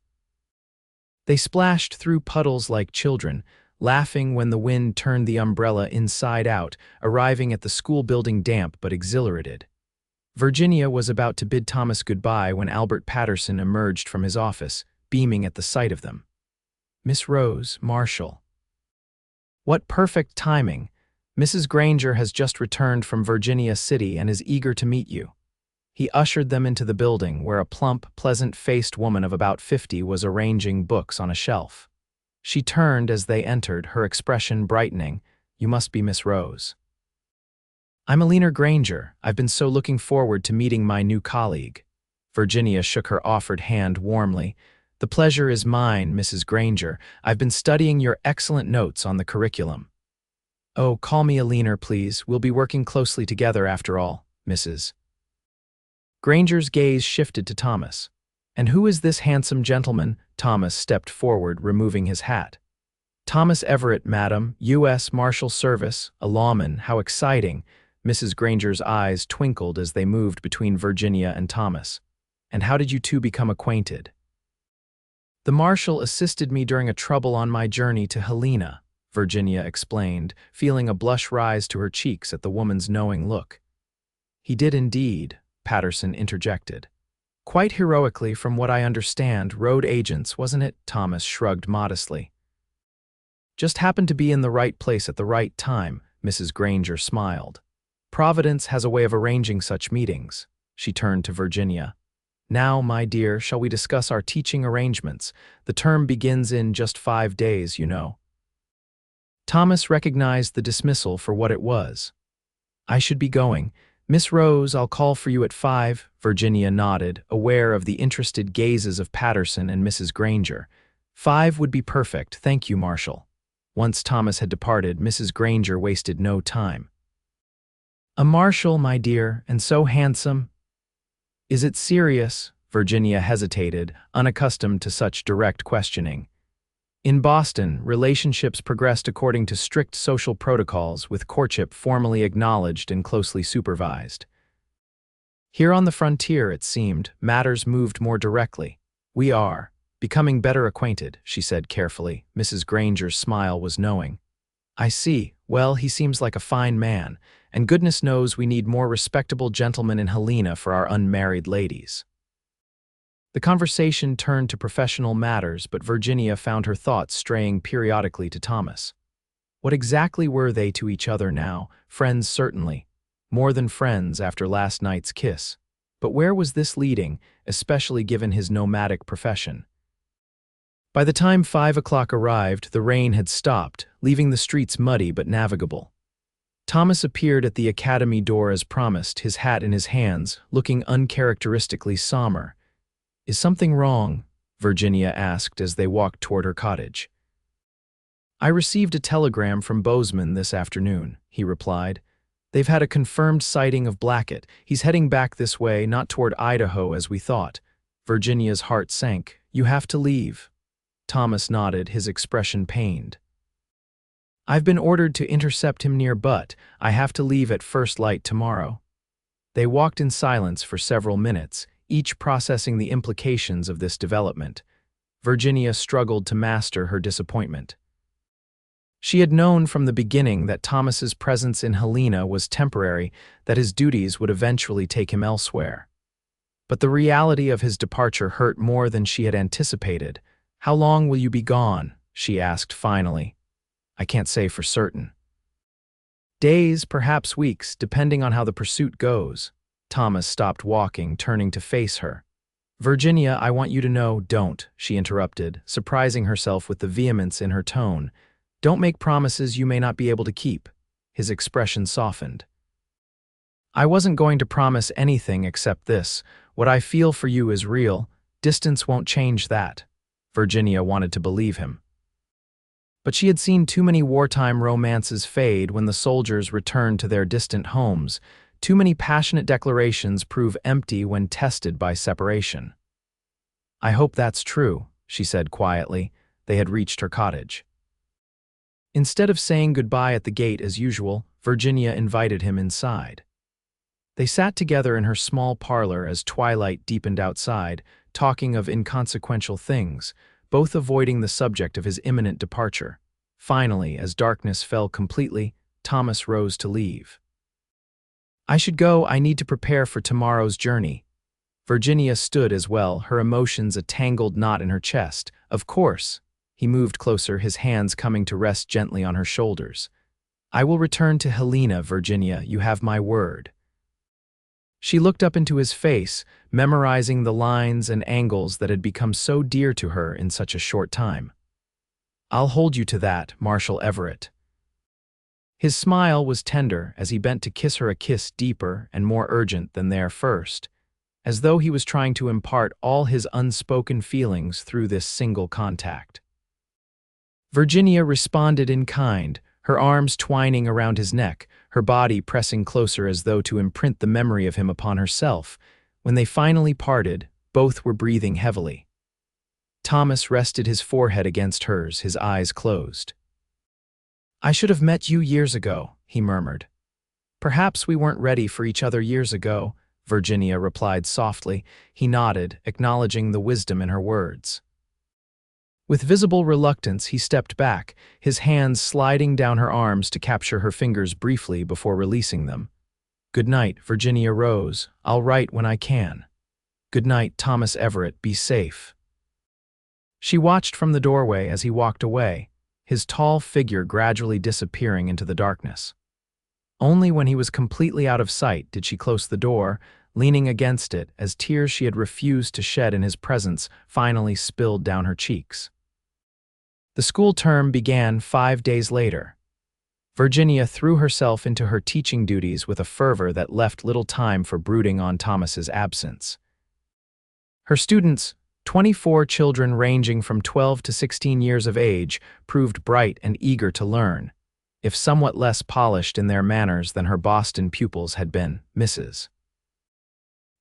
They splashed through puddles like children, laughing when the wind turned the umbrella inside out, arriving at the school building damp but exhilarated. Virginia was about to bid Thomas goodbye when Albert Patterson emerged from his office, beaming at the sight of them. Miss Rose, Marshal. What perfect timing! Mrs. Granger has just returned from Virginia City and is eager to meet you. He ushered them into the building, where a plump, pleasant-faced woman of about 50 was arranging books on a shelf. She turned as they entered, her expression brightening. You must be Miss Rose. I'm Helena Granger. I've been so looking forward to meeting my new colleague. Virginia shook her offered hand warmly. The pleasure is mine, Mrs. Granger. I've been studying your excellent notes on the curriculum. Oh, call me Helena, please. We'll be working closely together after all, Mrs. Granger's gaze shifted to Thomas. And who is this handsome gentleman? Thomas stepped forward, removing his hat. Thomas Everett, madam, U.S. Marshal Service, a lawman. How exciting! Mrs. Granger's eyes twinkled as they moved between Virginia and Thomas. And how did you two become acquainted? The Marshal assisted me during a trouble on my journey to Helena, Virginia explained, feeling a blush rise to her cheeks at the woman's knowing look. He did indeed, Patterson interjected. Quite heroically, from what I understand, road agents, wasn't it? Thomas shrugged modestly. Just happened to be in the right place at the right time, Mrs. Granger smiled. Providence has a way of arranging such meetings. She turned to Virginia. Now, my dear, shall we discuss our teaching arrangements? The term begins in just 5 days, you know. Thomas recognized the dismissal for what it was. I should be going. Miss Rose, I'll call for you at 5, Virginia nodded, aware of the interested gazes of Patterson and Mrs. Granger. 5 would be perfect, thank you, Marshal. Once Thomas had departed, Mrs. Granger wasted no time. A Marshal, my dear, and so handsome. Is it serious? Virginia hesitated, unaccustomed to such direct questioning. In Boston, relationships progressed according to strict social protocols, with courtship formally acknowledged and closely supervised. Here on the frontier, it seemed, matters moved more directly. We are becoming better acquainted, she said carefully. Mrs. Granger's smile was knowing. I see. Well, he seems like a fine man, and goodness knows we need more respectable gentlemen in Helena for our unmarried ladies. The conversation turned to professional matters, but Virginia found her thoughts straying periodically to Thomas. What exactly were they to each other now? Friends, certainly. More than friends after last night's kiss. But where was this leading, especially given his nomadic profession? By the time 5 o'clock arrived, the rain had stopped, leaving the streets muddy but navigable. Thomas appeared at the academy door as promised, his hat in his hands, looking uncharacteristically somber. Is something wrong? Virginia asked as they walked toward her cottage. I received a telegram from Bozeman this afternoon, he replied. They've had a confirmed sighting of Blackett. He's heading back this way, not toward Idaho as we thought. Virginia's heart sank. You have to leave. Thomas nodded, his expression pained. I've been ordered to intercept him near Butte. I have to leave at first light tomorrow. They walked in silence for several minutes, each processing the implications of this development. Virginia struggled to master her disappointment. She had known from the beginning that Thomas's presence in Helena was temporary, that his duties would eventually take him elsewhere. But the reality of his departure hurt more than she had anticipated. How long will you be gone? She asked finally. I can't say for certain. Days, perhaps weeks, depending on how the pursuit goes. Thomas stopped walking, turning to face her. Virginia, I want you to know, don't, she interrupted, surprising herself with the vehemence in her tone. Don't make promises you may not be able to keep. His expression softened. I wasn't going to promise anything except this. What I feel for you is real. Distance won't change that. Virginia wanted to believe him. But she had seen too many wartime romances fade when the soldiers returned to their distant homes. Too many passionate declarations prove empty when tested by separation. I hope that's true, she said quietly. They had reached her cottage. Instead of saying goodbye at the gate as usual, Virginia invited him inside. They sat together in her small parlor as twilight deepened outside, talking of inconsequential things, both avoiding the subject of his imminent departure. Finally, as darkness fell completely, Thomas rose to leave. I should go, I need to prepare for tomorrow's journey. Virginia stood as well, her emotions a tangled knot in her chest. Of course. He moved closer, his hands coming to rest gently on her shoulders. I will return to Helena, Virginia, you have my word. She looked up into his face, memorizing the lines and angles that had become so dear to her in such a short time. I'll hold you to that, Marshal Everett. His smile was tender as he bent to kiss her, a kiss deeper and more urgent than their first, as though he was trying to impart all his unspoken feelings through this single contact. Virginia responded in kind, her arms twining around his neck, her body pressing closer as though to imprint the memory of him upon herself. When they finally parted, both were breathing heavily. Thomas rested his forehead against hers, his eyes closed. I should have met you years ago, he murmured. Perhaps we weren't ready for each other years ago, Virginia replied softly. He nodded, acknowledging the wisdom in her words. With visible reluctance, he stepped back, his hands sliding down her arms to capture her fingers briefly before releasing them. Good night, Virginia rose. I'll write when I can. Good night, Thomas Everett, be safe. She watched from the doorway as he walked away, his tall figure gradually disappearing into the darkness. Only when he was completely out of sight did she close the door, leaning against it as tears she had refused to shed in his presence finally spilled down her cheeks. The school term began 5 days later. Virginia threw herself into her teaching duties with a fervor that left little time for brooding on Thomas's absence. Her students, 24 children ranging from 12 to 16 years of age, proved bright and eager to learn, if somewhat less polished in their manners than her Boston pupils had been. Mrs.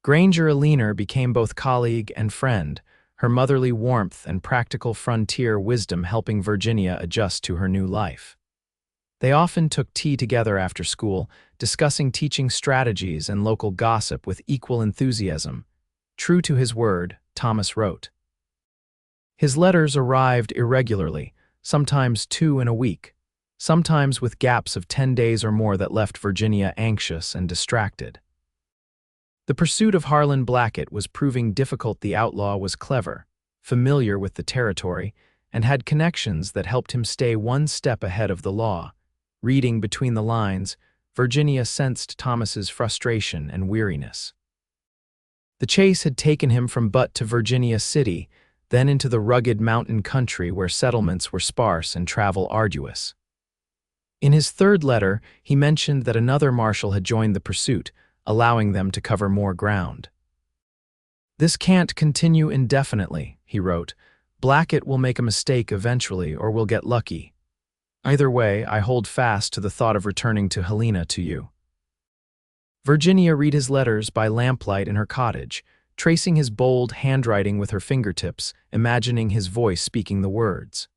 Granger Helena became both colleague and friend, her motherly warmth and practical frontier wisdom helping Virginia adjust to her new life. They often took tea together after school, discussing teaching strategies and local gossip with equal enthusiasm. True to his word, Thomas wrote. His letters arrived irregularly, sometimes 2 in a week, sometimes with gaps of 10 days or more that left Virginia anxious and distracted. The pursuit of Harlan Blackett was proving difficult. The outlaw was clever, familiar with the territory, and had connections that helped him stay one step ahead of the law. Reading between the lines, Virginia sensed Thomas's frustration and weariness. The chase had taken him from Butte to Virginia City, then into the rugged mountain country where settlements were sparse and travel arduous. In his third letter, he mentioned that another marshal had joined the pursuit, allowing them to cover more ground. This can't continue indefinitely, he wrote. Blackett will make a mistake eventually, or we'll get lucky. Either way, I hold fast to the thought of returning to Helena to you. Virginia read his letters by lamplight in her cottage, tracing his bold handwriting with her fingertips, imagining his voice speaking the words.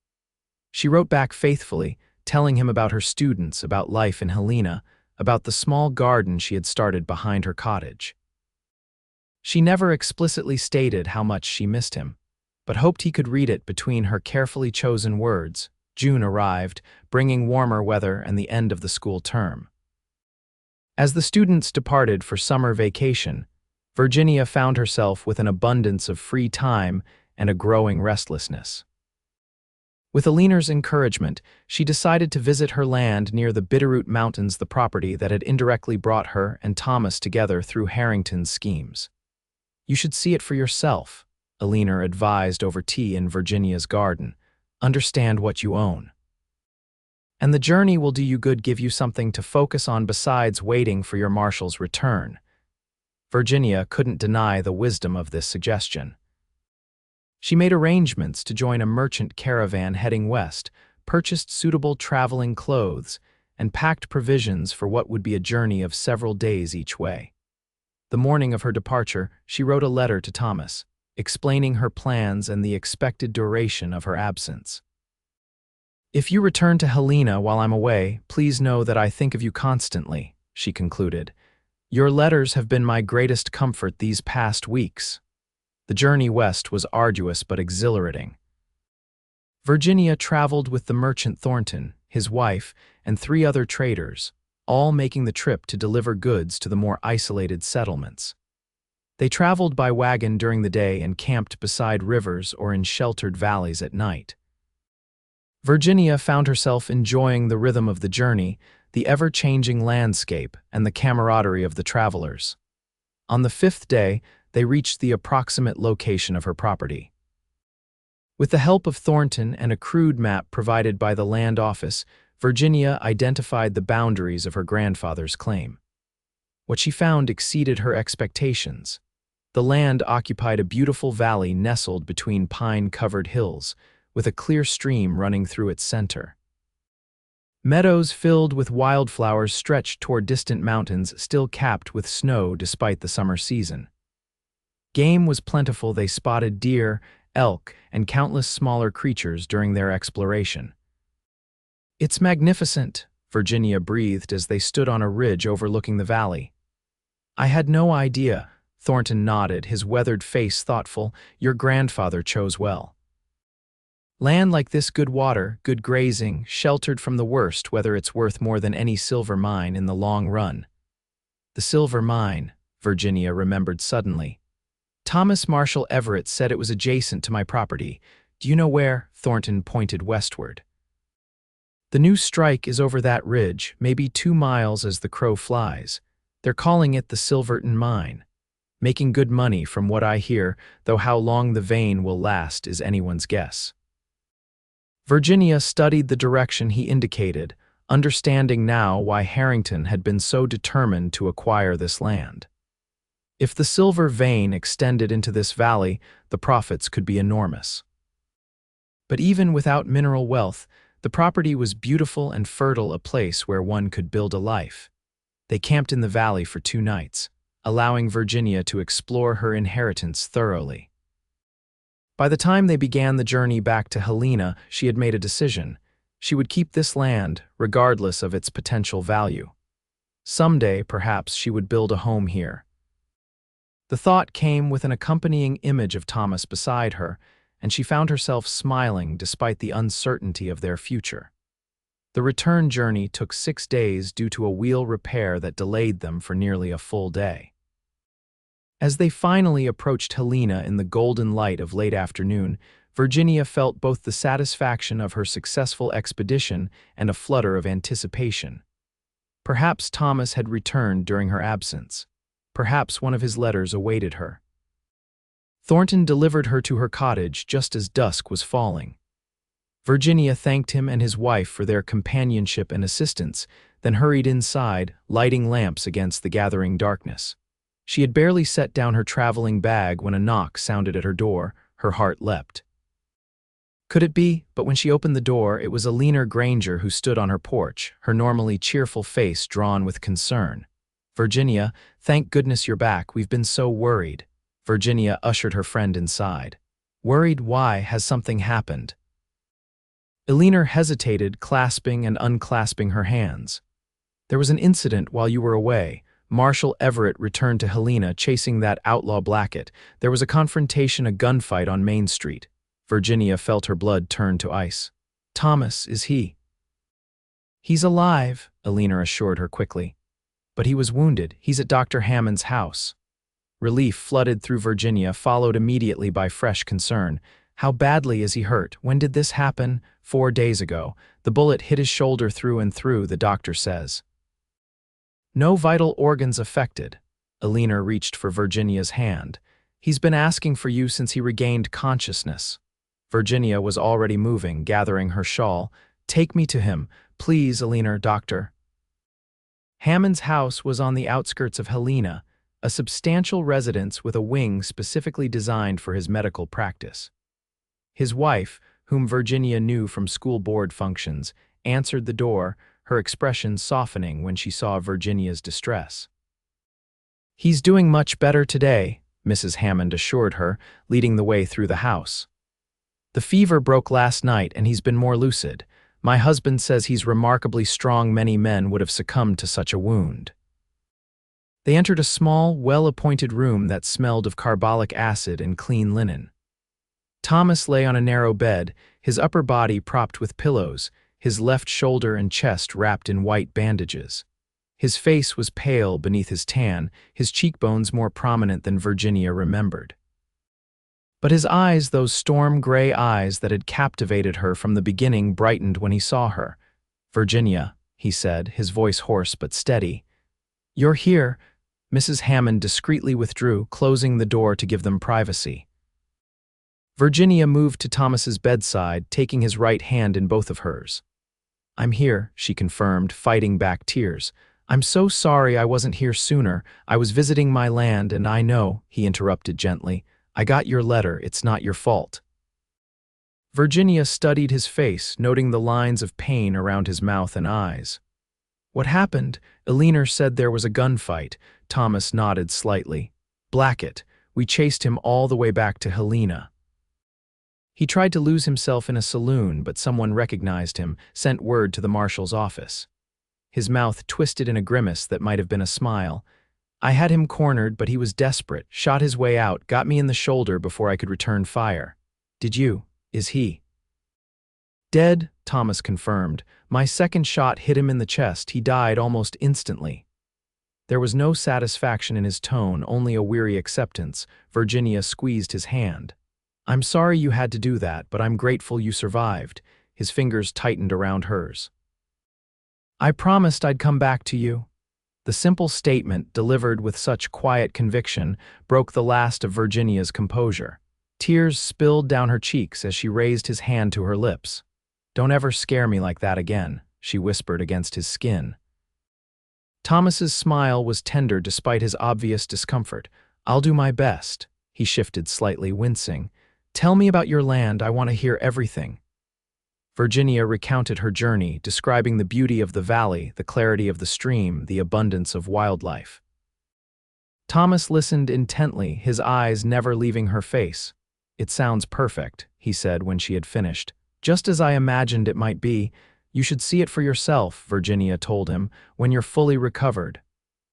She wrote back faithfully, telling him about her students, about life in Helena, about the small garden she had started behind her cottage. She never explicitly stated how much she missed him, but hoped he could read it between her carefully chosen words. June arrived, bringing warmer weather and the end of the school term. As the students departed for summer vacation, Virginia found herself with an abundance of free time and a growing restlessness. With Helena's encouragement, she decided to visit her land near the Bitterroot Mountains, the property that had indirectly brought her and Thomas together through Harrington's schemes. "You should see it for yourself," Helena advised over tea in Virginia's garden. "Understand what you own. And the journey will do you good, give you something to focus on besides waiting for your Marshal's return." Virginia couldn't deny the wisdom of this suggestion. She made arrangements to join a merchant caravan heading west, purchased suitable traveling clothes, and packed provisions for what would be a journey of several days each way. The morning of her departure, she wrote a letter to Thomas, explaining her plans and the expected duration of her absence. "If you return to Helena while I'm away, please know that I think of you constantly," she concluded. "Your letters have been my greatest comfort these past weeks." The journey west was arduous but exhilarating. Virginia traveled with the merchant Thornton, his wife, and 3 other traders, all making the trip to deliver goods to the more isolated settlements. They traveled by wagon during the day and camped beside rivers or in sheltered valleys at night. Virginia found herself enjoying the rhythm of the journey, the ever-changing landscape, and the camaraderie of the travelers. On the 5th day, they reached the approximate location of her property. With the help of Thornton and a crude map provided by the land office, Virginia identified the boundaries of her grandfather's claim. What she found exceeded her expectations. The land occupied a beautiful valley nestled between pine-covered hills, with a clear stream running through its center. Meadows filled with wildflowers stretched toward distant mountains still capped with snow despite the summer season. Game was plentiful. They spotted deer, elk, and countless smaller creatures during their exploration. "It's magnificent," Virginia breathed as they stood on a ridge overlooking the valley. "I had no idea," Thornton nodded, his weathered face thoughtful. "Your grandfather chose well. Land like this, good water, good grazing, sheltered from the worst, whether it's worth more than any silver mine in the long run." The silver mine, Virginia remembered suddenly. "Thomas Marshal Everett said it was adjacent to my property. Do you know where?" Thornton pointed westward. "The new strike is over that ridge, maybe 2 miles as the crow flies. They're calling it the Silverton Mine. Making good money from what I hear, though how long the vein will last is anyone's guess." Virginia studied the direction he indicated, understanding now why Harrington had been so determined to acquire this land. If the silver vein extended into this valley, the profits could be enormous. But even without mineral wealth, the property was beautiful and fertile, a place where one could build a life. They camped in the valley for 2 nights, allowing Virginia to explore her inheritance thoroughly. By the time they began the journey back to Helena, she had made a decision. She would keep this land, regardless of its potential value. Someday, perhaps, she would build a home here. The thought came with an accompanying image of Thomas beside her, and she found herself smiling despite the uncertainty of their future. The return journey took 6 days due to a wheel repair that delayed them for nearly a full day. As they finally approached Helena in the golden light of late afternoon, Virginia felt both the satisfaction of her successful expedition and a flutter of anticipation. Perhaps Thomas had returned during her absence. Perhaps one of his letters awaited her. Thornton delivered her to her cottage just as dusk was falling. Virginia thanked him and his wife for their companionship and assistance, then hurried inside, lighting lamps against the gathering darkness. She had barely set down her traveling bag when a knock sounded at her door. Her heart leapt. Could it be? But when she opened the door, it was Helena Granger who stood on her porch, her normally cheerful face drawn with concern. "Virginia, thank goodness you're back. We've been so worried." Virginia ushered her friend inside. "Worried? Why? Has something happened?" Helena hesitated, clasping and unclasping her hands. "There was an incident while you were away. Marshal Everett returned to Helena chasing that outlaw Blackett. There was a confrontation, a gunfight on Main Street." Virginia felt her blood turn to ice. "Thomas, is he?" "He's alive," Helena assured her quickly. "But he was wounded. He's at Dr. Hammond's house." Relief flooded through Virginia, followed immediately by fresh concern. How badly is he hurt? When did this happen? 4 days ago. The bullet hit his shoulder through and through, the doctor says. No vital organs affected. Helena reached for Virginia's hand. He's been asking for you since he regained consciousness. Virginia was already moving, gathering her shawl. Take me to him, please, Helena, doctor. Hammond's house was on the outskirts of Helena, a substantial residence with a wing specifically designed for his medical practice. His wife, whom Virginia knew from school board functions, answered the door, her expression softening when she saw Virginia's distress. He's doing much better today, Mrs. Hammond assured her, leading the way through the house. The fever broke last night and he's been more lucid. My husband says he's remarkably strong. Many men would have succumbed to such a wound. They entered a small, well-appointed room that smelled of carbolic acid and clean linen. Thomas lay on a narrow bed, his upper body propped with pillows, his left shoulder and chest wrapped in white bandages. His face was pale beneath his tan, his cheekbones more prominent than Virginia remembered. But his eyes, those storm-gray eyes that had captivated her from the beginning, brightened when he saw her. "Virginia," he said, his voice hoarse but steady. "You're here." Mrs. Hammond discreetly withdrew, closing the door to give them privacy. Virginia moved to Thomas's bedside, taking his right hand in both of hers. "I'm here," she confirmed, fighting back tears. "I'm so sorry I wasn't here sooner. I was visiting my land, and I know," he interrupted gently. "I got your letter. It's not your fault." Virginia studied his face, noting the lines of pain around his mouth and eyes. "What happened?" Helena said there was a gunfight. Thomas nodded slightly. "Blackett. We chased him all the way back to Helena. He tried to lose himself in a saloon, but someone recognized him, sent word to the Marshal's office." His mouth twisted in a grimace that might have been a smile. "I had him cornered, but he was desperate, shot his way out, got me in the shoulder before I could return fire. Did you? Is he?" "Dead," Thomas confirmed. "My second shot hit him in the chest. He died almost instantly." There was no satisfaction in his tone, only a weary acceptance. Virginia squeezed his hand. "I'm sorry you had to do that, but I'm grateful you survived." His fingers tightened around hers. "I promised I'd come back to you." The simple statement, delivered with such quiet conviction, broke the last of Virginia's composure. Tears spilled down her cheeks as she raised his hand to her lips. "Don't ever scare me like that again," she whispered against his skin. Thomas's smile was tender despite his obvious discomfort. "I'll do my best." He shifted slightly, wincing. "Tell me about your land. I want to hear everything." Virginia recounted her journey, describing the beauty of the valley, the clarity of the stream, the abundance of wildlife. Thomas listened intently, his eyes never leaving her face. "It sounds perfect," he said when she had finished. "Just as I imagined it might be. You should see it for yourself," Virginia told him, "when you're fully recovered."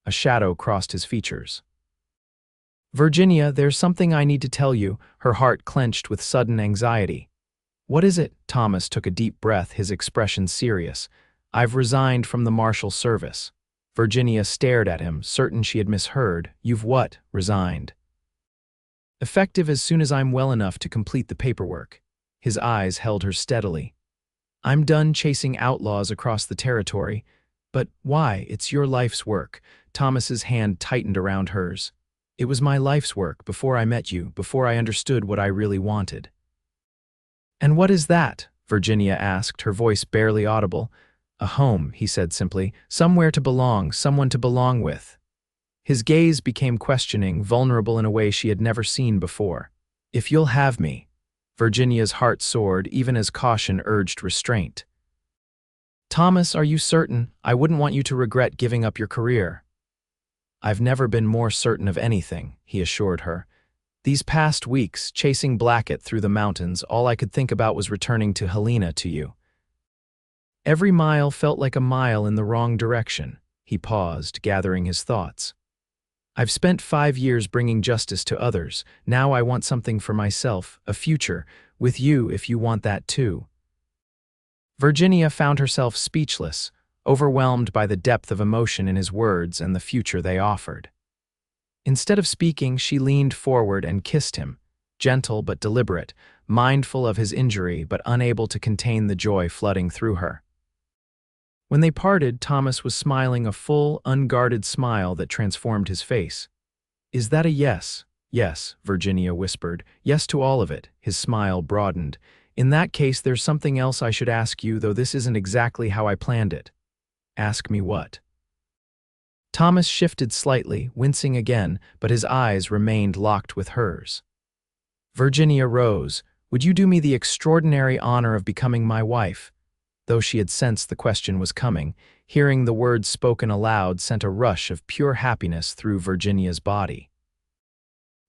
A shadow crossed his features. "Virginia, there's something I need to tell you," her heart clenched with sudden anxiety. "What is it?" Thomas took a deep breath, his expression serious. "I've resigned from the Marshal service." Virginia stared at him, certain she had misheard. "You've what? Resigned?" "Effective as soon as I'm well enough to complete the paperwork." His eyes held her steadily. "I'm done chasing outlaws across the territory." "But why? It's your life's work." Thomas's hand tightened around hers. "It was my life's work before I met you, before I understood what I really wanted." "And what is that?" Virginia asked, her voice barely audible. "A home," he said simply. "Somewhere to belong, someone to belong with." His gaze became questioning, vulnerable in a way she had never seen before. "If you'll have me." Virginia's heart soared, even as caution urged restraint. "Thomas, are you certain? I wouldn't want you to regret giving up your career." "I've never been more certain of anything," he assured her. "These past weeks, chasing Blackett through the mountains, all I could think about was returning to Helena, to you." Every mile felt like a mile in the wrong direction. He paused, gathering his thoughts. "I've spent 5 years bringing justice to others. Now I want something for myself, a future, with you if you want that too." Virginia found herself speechless, overwhelmed by the depth of emotion in his words and the future they offered. Instead of speaking, she leaned forward and kissed him, gentle but deliberate, mindful of his injury but unable to contain the joy flooding through her. When they parted, Thomas was smiling a full, unguarded smile that transformed his face. "Is that a yes?" "Yes," Virginia whispered. "Yes to all of it." His smile broadened. "In that case, there's something else I should ask you, though this isn't exactly how I planned it." "Ask me what?" Thomas shifted slightly, wincing again, but his eyes remained locked with hers. Virginia rose. "Would you do me the extraordinary honor of becoming my wife?" Though she had sensed the question was coming, hearing the words spoken aloud sent a rush of pure happiness through Virginia's body.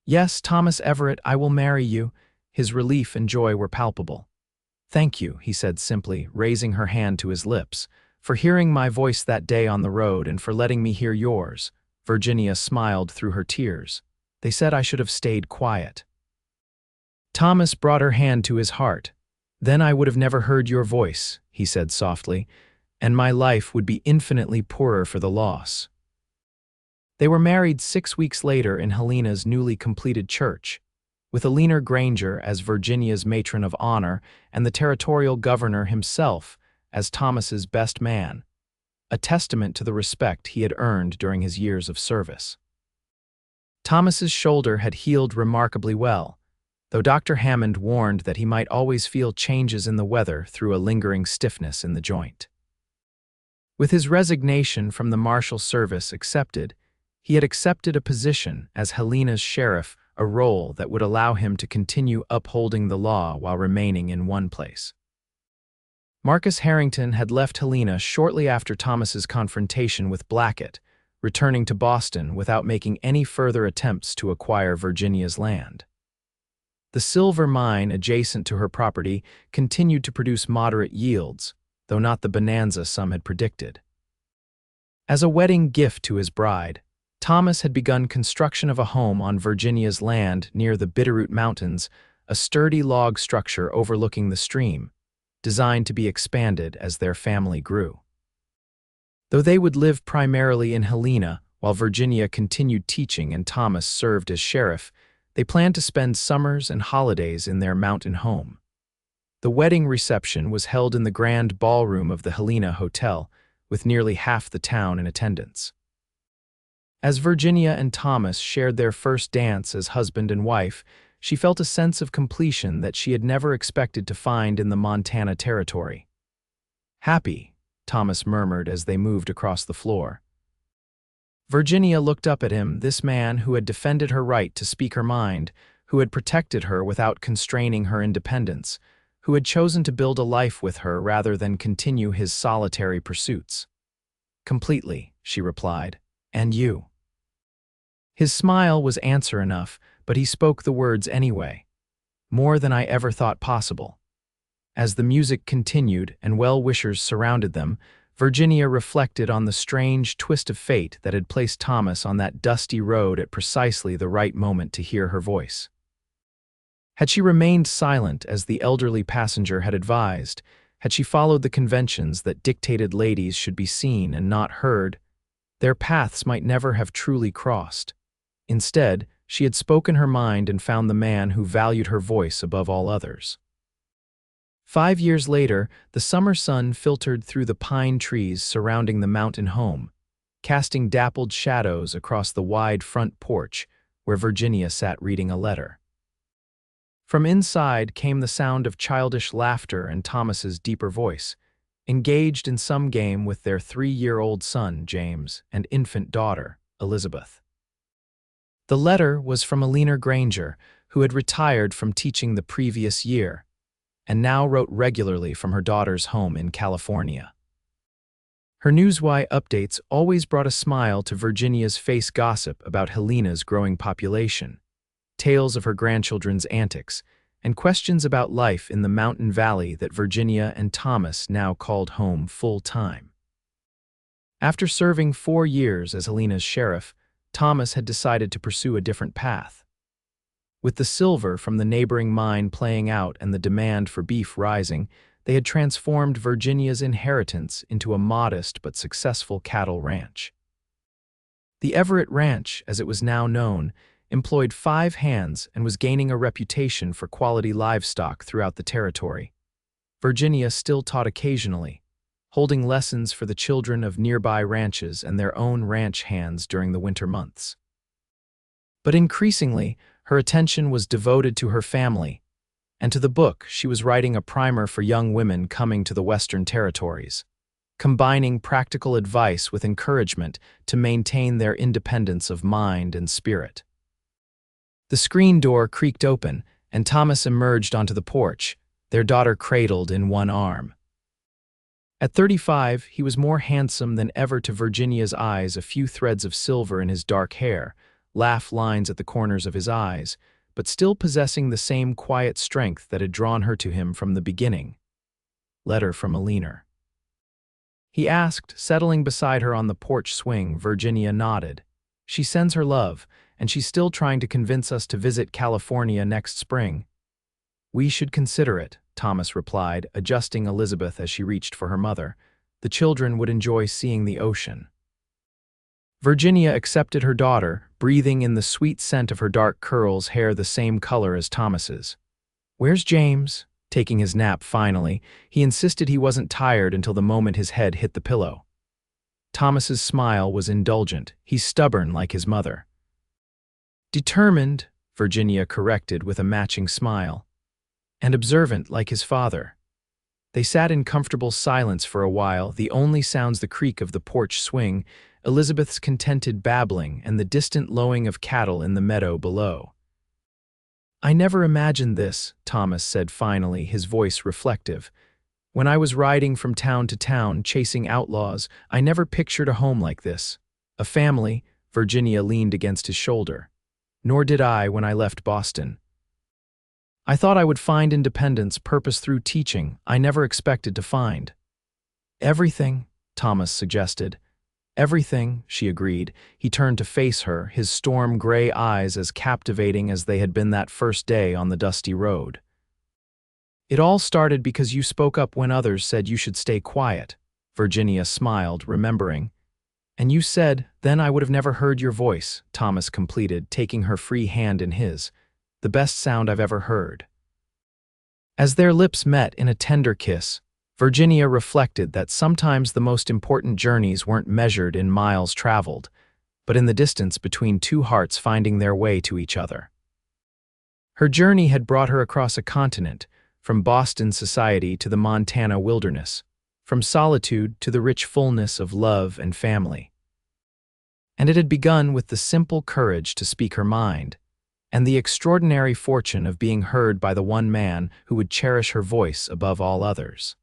"Yes, Thomas Everett, I will marry you." His relief and joy were palpable. "Thank you," he said simply, raising her hand to his lips, "for hearing my voice that day on the road and for letting me hear yours." Virginia smiled through her tears. "They said I should have stayed quiet." Thomas brought her hand to his heart. "Then I would have never heard your voice," he said softly, "and my life would be infinitely poorer for the loss." They were married 6 weeks later in Helena's newly completed church, with Helena Granger as Virginia's matron of honor and the territorial governor himself as Thomas's best man, a testament to the respect he had earned during his years of service. Thomas's shoulder had healed remarkably well, though Dr. Hammond warned that he might always feel changes in the weather through a lingering stiffness in the joint. With his resignation from the Marshal service accepted, he had accepted a position as Helena's sheriff, a role that would allow him to continue upholding the law while remaining in one place. Marcus Harrington had left Helena shortly after Thomas's confrontation with Blackett, returning to Boston without making any further attempts to acquire Virginia's land. The silver mine adjacent to her property continued to produce moderate yields, though not the bonanza some had predicted. As a wedding gift to his bride, Thomas had begun construction of a home on Virginia's land near the Bitterroot Mountains, a sturdy log structure overlooking the stream, designed to be expanded as their family grew. Though they would live primarily in Helena while Virginia continued teaching and Thomas served as sheriff, they planned to spend summers and holidays in their mountain home. The wedding reception was held in the grand ballroom of the Helena Hotel, with nearly half the town in attendance. As Virginia and Thomas shared their first dance as husband and wife, she felt a sense of completion that she had never expected to find in the Montana territory. "Happy," Thomas murmured as they moved across the floor. Virginia looked up at him, this man who had defended her right to speak her mind, who had protected her without constraining her independence, who had chosen to build a life with her rather than continue his solitary pursuits. "Completely," she replied. "And you?" His smile was answer enough, but he spoke the words anyway. "More than I ever thought possible." As the music continued and well-wishers surrounded them, Virginia reflected on the strange twist of fate that had placed Thomas on that dusty road at precisely the right moment to hear her voice. Had she remained silent as the elderly passenger had advised, had she followed the conventions that dictated ladies should be seen and not heard, their paths might never have truly crossed. Instead, she had spoken her mind and found the man who valued her voice above all others. 5 years later, the summer sun filtered through the pine trees surrounding the mountain home, casting dappled shadows across the wide front porch where Virginia sat reading a letter. From inside came the sound of childish laughter and Thomas's deeper voice, engaged in some game with their 3-year-old son, James, and infant daughter, Elizabeth. The letter was from Helena Granger, who had retired from teaching the previous year, and now wrote regularly from her daughter's home in California. Her Newswire updates always brought a smile to Virginia's face gossip about Helena's growing population, tales of her grandchildren's antics, and questions about life in the mountain valley that Virginia and Thomas now called home full-time. After serving 4 years as Helena's sheriff, Thomas had decided to pursue a different path. With the silver from the neighboring mine playing out and the demand for beef rising, they had transformed Virginia's inheritance into a modest but successful cattle ranch. The Everett Ranch, as it was now known, employed 5 hands and was gaining a reputation for quality livestock throughout the territory. Virginia still taught occasionally, holding lessons for the children of nearby ranches and their own ranch hands during the winter months. But increasingly, her attention was devoted to her family and to the book she was writing, a primer for young women coming to the Western Territories, combining practical advice with encouragement to maintain their independence of mind and spirit. The screen door creaked open, and Thomas emerged onto the porch, their daughter cradled in one arm. At 35, he was more handsome than ever to Virginia's eyes, a few threads of silver in his dark hair, laugh lines at the corners of his eyes, but still possessing the same quiet strength that had drawn her to him from the beginning. Letter from Helena. He asked, settling beside her on the porch swing. Virginia nodded. She sends her love, and she's still trying to convince us to visit California next spring. We should consider it, Thomas replied, adjusting Elizabeth as she reached for her mother. The children would enjoy seeing the ocean. Virginia accepted her daughter, breathing in the sweet scent of her dark curls, hair the same color as Thomas's. "Where's James?" Taking his nap finally, he insisted he wasn't tired until the moment his head hit the pillow. Thomas's smile was indulgent. He's stubborn like his mother. "Determined," Virginia corrected with a matching smile. "And observant like his father." They sat in comfortable silence for a while, the only sounds the creak of the porch swing, Elizabeth's contented babbling, and the distant lowing of cattle in the meadow below. "I never imagined this," Thomas said finally, his voice reflective. "When I was riding from town to town, chasing outlaws, I never pictured a home like this. A family." Virginia leaned against his shoulder. "Nor did I when I left Boston. I thought I would find independence, purpose through teaching. I never expected to find." "Everything," Thomas suggested. "Everything," she agreed. He turned to face her, his storm gray eyes as captivating as they had been that first day on the dusty road. "It all started because you spoke up when others said you should stay quiet." Virginia smiled, remembering. "And you said, then I would have never heard your voice," Thomas completed, taking her free hand in his. "The best sound I've ever heard." As their lips met in a tender kiss, Virginia reflected that sometimes the most important journeys weren't measured in miles traveled, but in the distance between two hearts finding their way to each other. Her journey had brought her across a continent, from Boston society to the Montana wilderness, from solitude to the rich fullness of love and family. And it had begun with the simple courage to speak her mind, and the extraordinary fortune of being heard by the one man who would cherish her voice above all others.